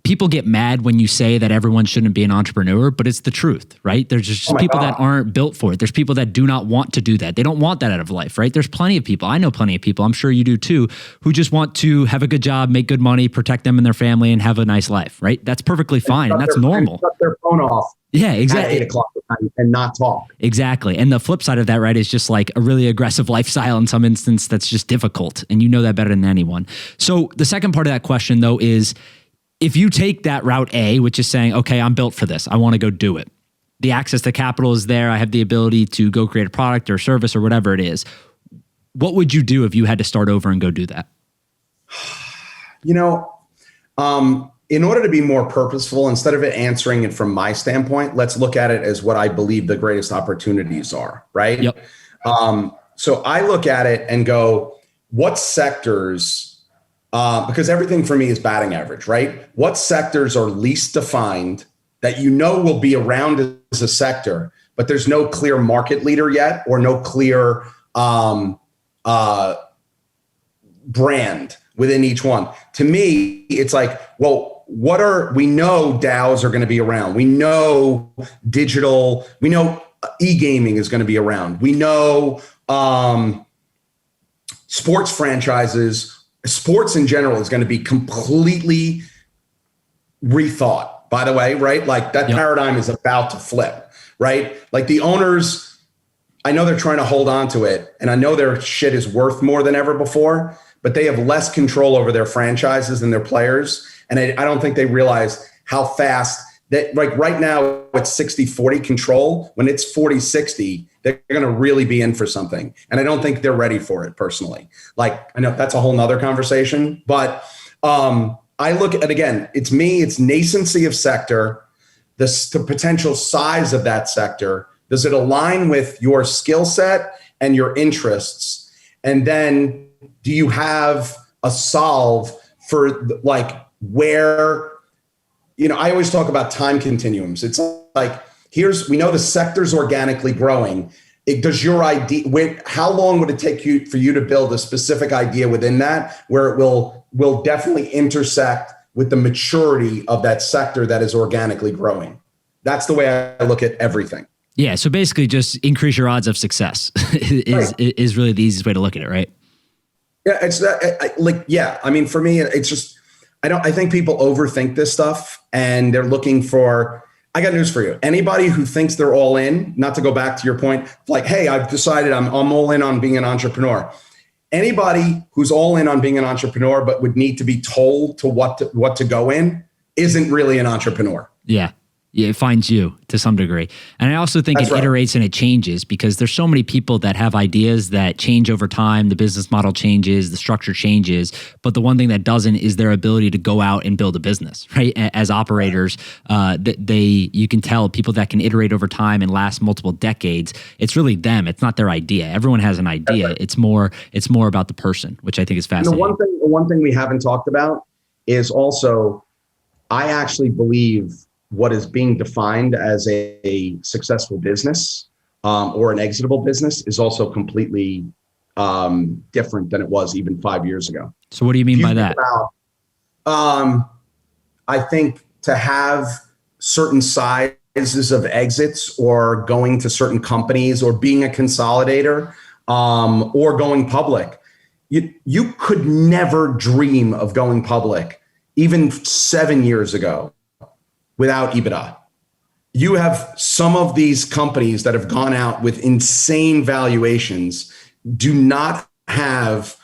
people get mad when you say that everyone shouldn't be an entrepreneur, but it's the truth, right? There's just people that aren't built for it. There's people that do not want to do that. They don't want that out of life, right? There's plenty of people. I know plenty of people, I'm sure you do too, who just want to have a good job, make good money, protect them and their family, and have a nice life, right? That's perfectly fine. And that's normal. Shut their phone off. Yeah, exactly. At 8 o'clock and not talk. Exactly. And the flip side of that, right, is just like a really aggressive lifestyle in some instance that's just difficult. And you know that better than anyone. So the second part of that question, though, is if you take that route A, which is saying, okay, I'm built for this, I want to go do it. The access to capital is there. I have the ability to go create a product or service or whatever it is. What would you do if you had to start over and go do that? In order to be more purposeful, instead of it answering it from my standpoint, let's look at it as what I believe the greatest opportunities are, right? Yep. So I look at it and go, what sectors, because everything for me is batting average, right? What sectors are least defined that will be around as a sector, but there's no clear market leader yet or no clear brand within each one. To me, it's like, well, we know DAOs are going to be around. We know digital, we know e-gaming is going to be around. We know sports franchises, sports in general is going to be completely rethought, by the way, right? Like that paradigm is about to flip, right? Like the owners, I know they're trying to hold on to it, and I know their shit is worth more than ever before, but they have less control over their franchises and their players. And I don't think they realize how fast that, like right now it's 60-40 control. When it's 40-60, they're going to really be in for something. And I don't think they're ready for it personally. Like, I know that's a whole nother conversation, but I look at, again, it's nascency of sector, the potential size of that sector. Does it align with your skill set and your interests? And then do you have a solve for like where, I always talk about time continuums. It's like, we know the sector's organically growing. Does your idea, how long would it take for you to build a specific idea within that where it will definitely intersect with the maturity of that sector that is organically growing? That's the way I look at everything. Yeah. So basically just increase your odds of success is really the easiest way to look at it, right? Yeah. It's that I mean, for me, it's just, I think people overthink this stuff and they're looking for, I got news for you. Anybody who thinks they're all in, not to go back to your point, like, hey, I've decided I'm all in on being an entrepreneur. Anybody who's all in on being an entrepreneur, but would need to be told to what to go in, isn't really an entrepreneur. Yeah. Yeah, it finds you to some degree. And I also think iterates and it changes because there's so many people that have ideas that change over time. The business model changes, the structure changes. But the one thing that doesn't is their ability to go out and build a business, right? As operators, you can tell people that can iterate over time and last multiple decades. It's really them. It's not their idea. Everyone has an idea. Right. It's more about the person, which I think is fascinating. And the one thing we haven't talked about is also, I actually believe what is being defined as a successful business or an exitable business is also completely different than it was even 5 years ago. So what do you mean by that? I think to have certain sizes of exits or going to certain companies or being a consolidator or going public, you could never dream of going public even 7 years ago without EBITDA. You have some of these companies that have gone out with insane valuations do not have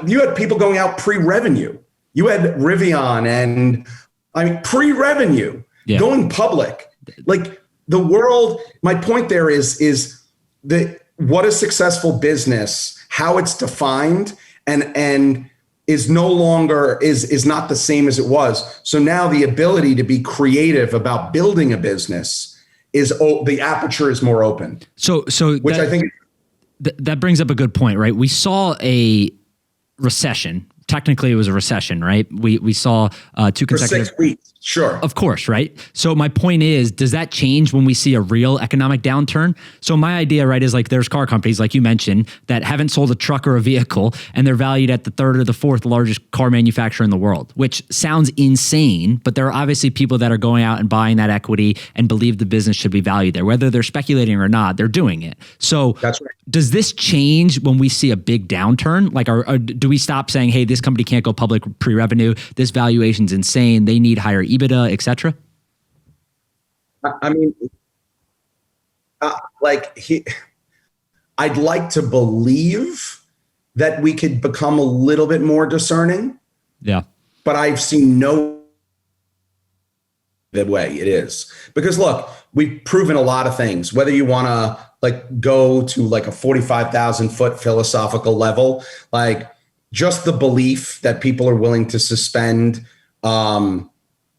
you had people going out pre-revenue. You had Rivian and pre-revenue going public. Like the world, my point there is that what a successful business, how it's defined and is no longer is not the same as it was. So now the ability to be creative about building a business is the aperture is more open. So which I think that brings up a good point, right? We saw a recession. Technically, it was a recession, right? We saw two consecutive. For 6 weeks, sure. Of course, right? So my point is, does that change when we see a real economic downturn? So my idea, right, is like there's car companies, like you mentioned, that haven't sold a truck or a vehicle, and they're valued at the third or the fourth largest car manufacturer in the world, which sounds insane, but there are obviously people that are going out and buying that equity and believe the business should be valued there. Whether they're speculating or not, they're doing it. So that's right. Does this change when we see a big downturn? Like, or do we stop saying, hey, this company can't go public pre-revenue, this valuation's insane, they need higher EBITDA, et cetera? I mean, I'd like to believe that we could become a little bit more discerning. Yeah. But I've seen no way it is. Because look, we've proven a lot of things, whether you want to go to like a 45,000 foot philosophical level, like just the belief that people are willing to suspend. And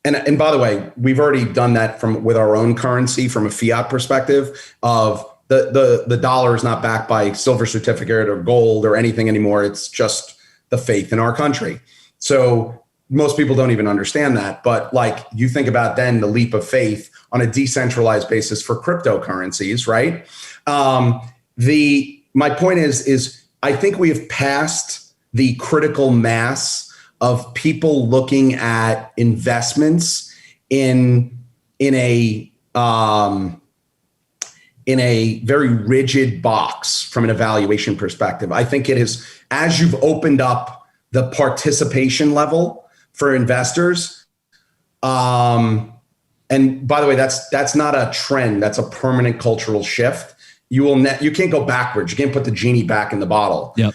by the way, we've already done that with our own currency from a fiat perspective of the dollar is not backed by silver certificate or gold or anything anymore. It's just the faith in our country. So most people don't even understand that. But like you think about then the leap of faith on a decentralized basis for cryptocurrencies, right? My point is I think we have passed the critical mass of people looking at investments in a very rigid box from an evaluation perspective. I think it is, as you've opened up the participation level for investors, and by the way, that's not a trend. That's a permanent cultural shift. You can't go backwards. You can't put the genie back in the bottle. Yep.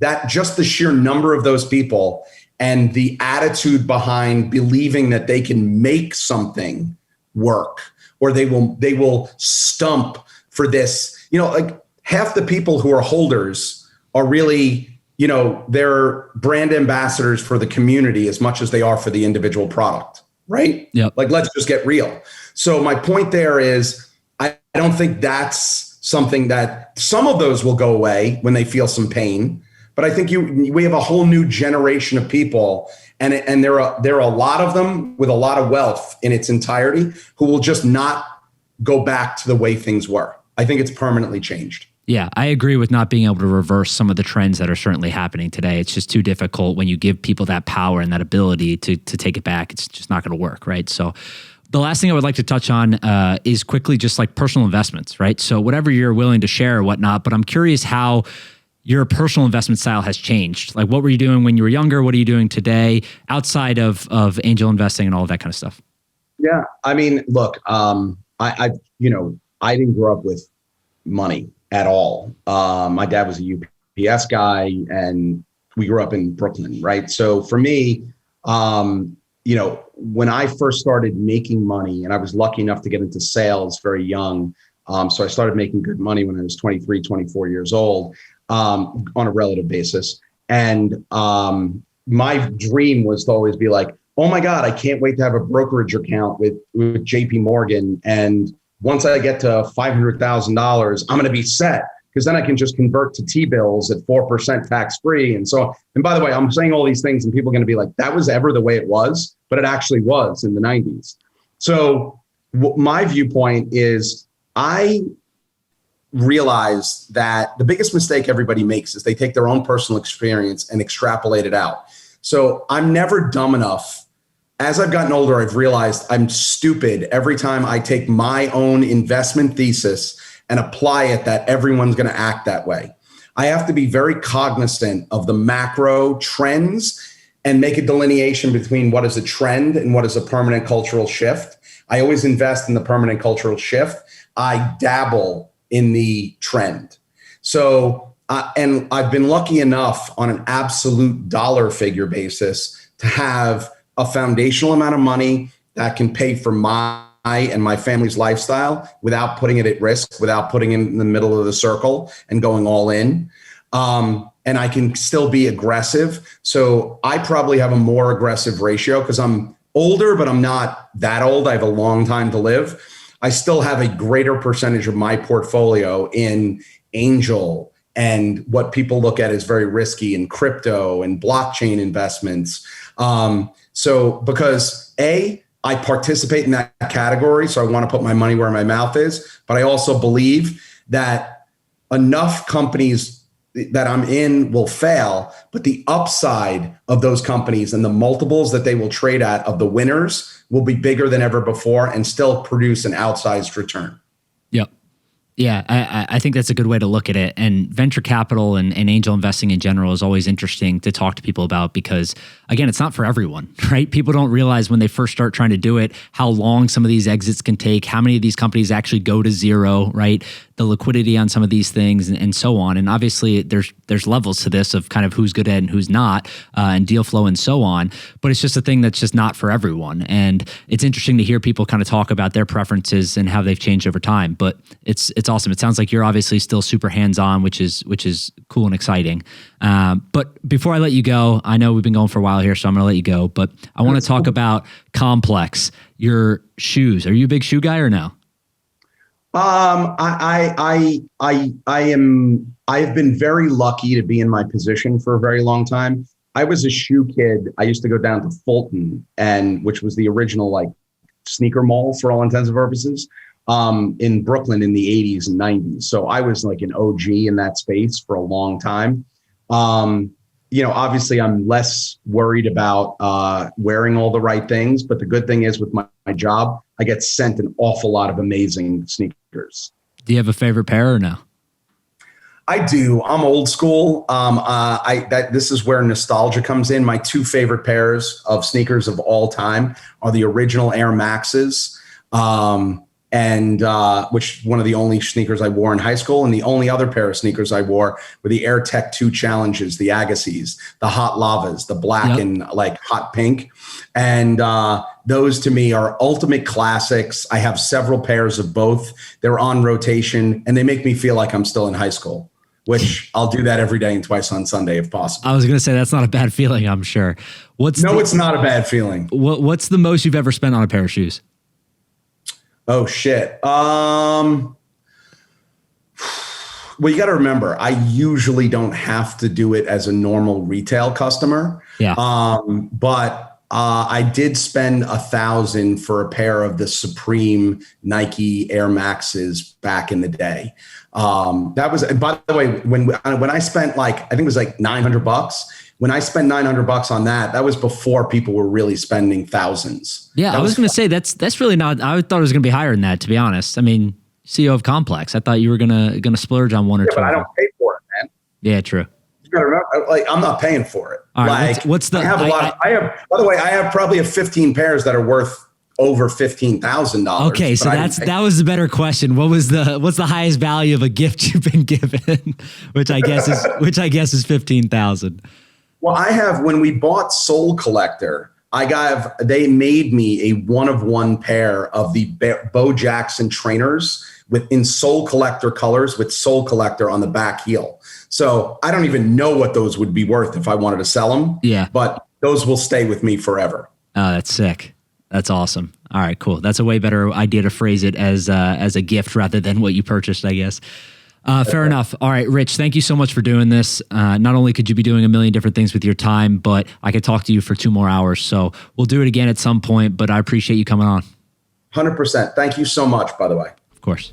That just the sheer number of those people and the attitude behind believing that they can make something work, or they will stump for this. Like half the people who are holders are really, they're brand ambassadors for the community as much as they are for the individual product, right? Yep. Like, let's just get real. So my point there is, I don't think that's something that some of those will go away when they feel some pain. But I think we have a whole new generation of people, and there are a lot of them with a lot of wealth in its entirety who will just not go back to the way things were. I think it's permanently changed. Yeah, I agree with not being able to reverse some of the trends that are certainly happening today. It's just too difficult when you give people that power and that ability to take it back. It's just not going to work, right? So the last thing I would like to touch on is quickly just like personal investments, right? So whatever you're willing to share or whatnot, but I'm curious how your personal investment style has changed. Like, what were you doing when you were younger? What are you doing today outside of angel investing and all of that kind of stuff? Yeah, I mean, look, I didn't grow up with money at all. My dad was a UPS guy, and we grew up in Brooklyn, right? So for me, When I first started making money, and I was lucky enough to get into sales very young. So I started making good money when I was 23, 24 years old, on a relative basis. And my dream was to always be like, oh my God, I can't wait to have a brokerage account with JP Morgan. And once I get to $500,000, I'm going to be set, because then I can just convert to T-bills at 4% tax free. And so, and by the way, I'm saying all these things and people are going to be like, that was ever the way it was, but it actually was in the 90s. So my viewpoint is, I realize that the biggest mistake everybody makes is they take their own personal experience and extrapolate it out. So I'm never dumb enough. As I've gotten older, I've realized I'm stupid every time I take my own investment thesis and apply it that everyone's going to act that way. I have to be very cognizant of the macro trends and make a delineation between what is a trend and what is a permanent cultural shift. I always invest in the permanent cultural shift. I dabble in the trend. So, and I've been lucky enough on an absolute dollar figure basis to have a foundational amount of money that can pay for my and my family's lifestyle without putting it at risk, without putting it in the middle of the circle and going all in. And I can still be aggressive. So I probably have a more aggressive ratio because I'm older, but I'm not that old. I have a long time to live. I still have a greater percentage of my portfolio in angel and what people look at as very risky in crypto and blockchain investments. So because I participate in that category, so I want to put my money where my mouth is, but I also believe that enough companies that I'm in will fail, but the upside of those companies and the multiples that they will trade at of the winners will be bigger than ever before and still produce an outsized return. Yep. Yeah, I think that's a good way to look at it. And venture capital and angel investing in general is always interesting to talk to people about because, again, it's not for everyone, right? People don't realize when they first start trying to do it, how long some of these exits can take, how many of these companies actually go to zero, right? The liquidity on some of these things and so on. And obviously there's levels to this of kind of who's good at and who's not, and deal flow and so on. But it's just a thing that's just not for everyone. And it's interesting to hear people kind of talk about their preferences and how they've changed over time. But it's awesome. It sounds like you're obviously still super hands-on, which is cool and exciting. But before I let you go, I know we've been going for a while here, so I'm going to let you go. But I want to talk about Complex, your shoes. Are you a big shoe guy or no? I've been very lucky to be in my position for a very long time. I was a shoe kid. I used to go down to Fulton, which was the original like sneaker mall for all intents and purposes, in Brooklyn in the 80s and 90s. So I was like an OG in that space for a long time. Obviously I'm less worried about wearing all the right things, but the good thing is with my job, I get sent an awful lot of amazing sneakers. Do you have a favorite pair or no? I do. I'm old school. This is where nostalgia comes in. My two favorite pairs of sneakers of all time are the original Air Maxes, which one of the only sneakers I wore in high school, and the only other pair of sneakers I wore were the Air Tech 2 Challenges, the Agassiz, the Hot Lavas, the black and like hot pink. And those to me are ultimate classics. I have several pairs of both. They're on rotation and they make me feel like I'm still in high school, which I'll do that every day and twice on Sunday if possible. I was going to say that's not a bad feeling, I'm sure. It's not a bad feeling. What's the most you've ever spent on a pair of shoes? Oh, shit. Well, you got to remember, I usually don't have to do it as a normal retail customer. Yeah. But I did spend $1,000 for a pair of the Supreme Nike Air Maxes back in the day. That was, and by the way, when I spent I think it was like $900. When I spent $900 on that was before people were really spending thousands. Yeah, I was going to say that's really not. I thought it was going to be higher than that, to be honest. I mean, CEO of Complex. I thought you were gonna splurge on one or two. But I don't pay for it, man. Yeah, true. You gotta remember, I'm not paying for it. All right, what's the? By the way, I have probably 15 pairs that are worth over $15,000. Okay, so that was the better question. What's the highest value of a gift you've been given? which I guess is $15,000. Well, when we bought Soul Collector, They made me a one-of-one pair of the Bo Jackson trainers in Soul Collector colors with Soul Collector on the back heel. So I don't even know what those would be worth if I wanted to sell them. Yeah. But those will stay with me forever. Oh, that's sick. That's awesome. All right, cool. That's a way better idea to phrase it as a gift rather than what you purchased, I guess. Fair enough. All right, Rich, thank you so much for doing this. Not only could you be doing a million different things with your time, but I could talk to you for 2 more hours. So we'll do it again at some point, but I appreciate you coming on. 100%. Thank you so much, by the way. Of course.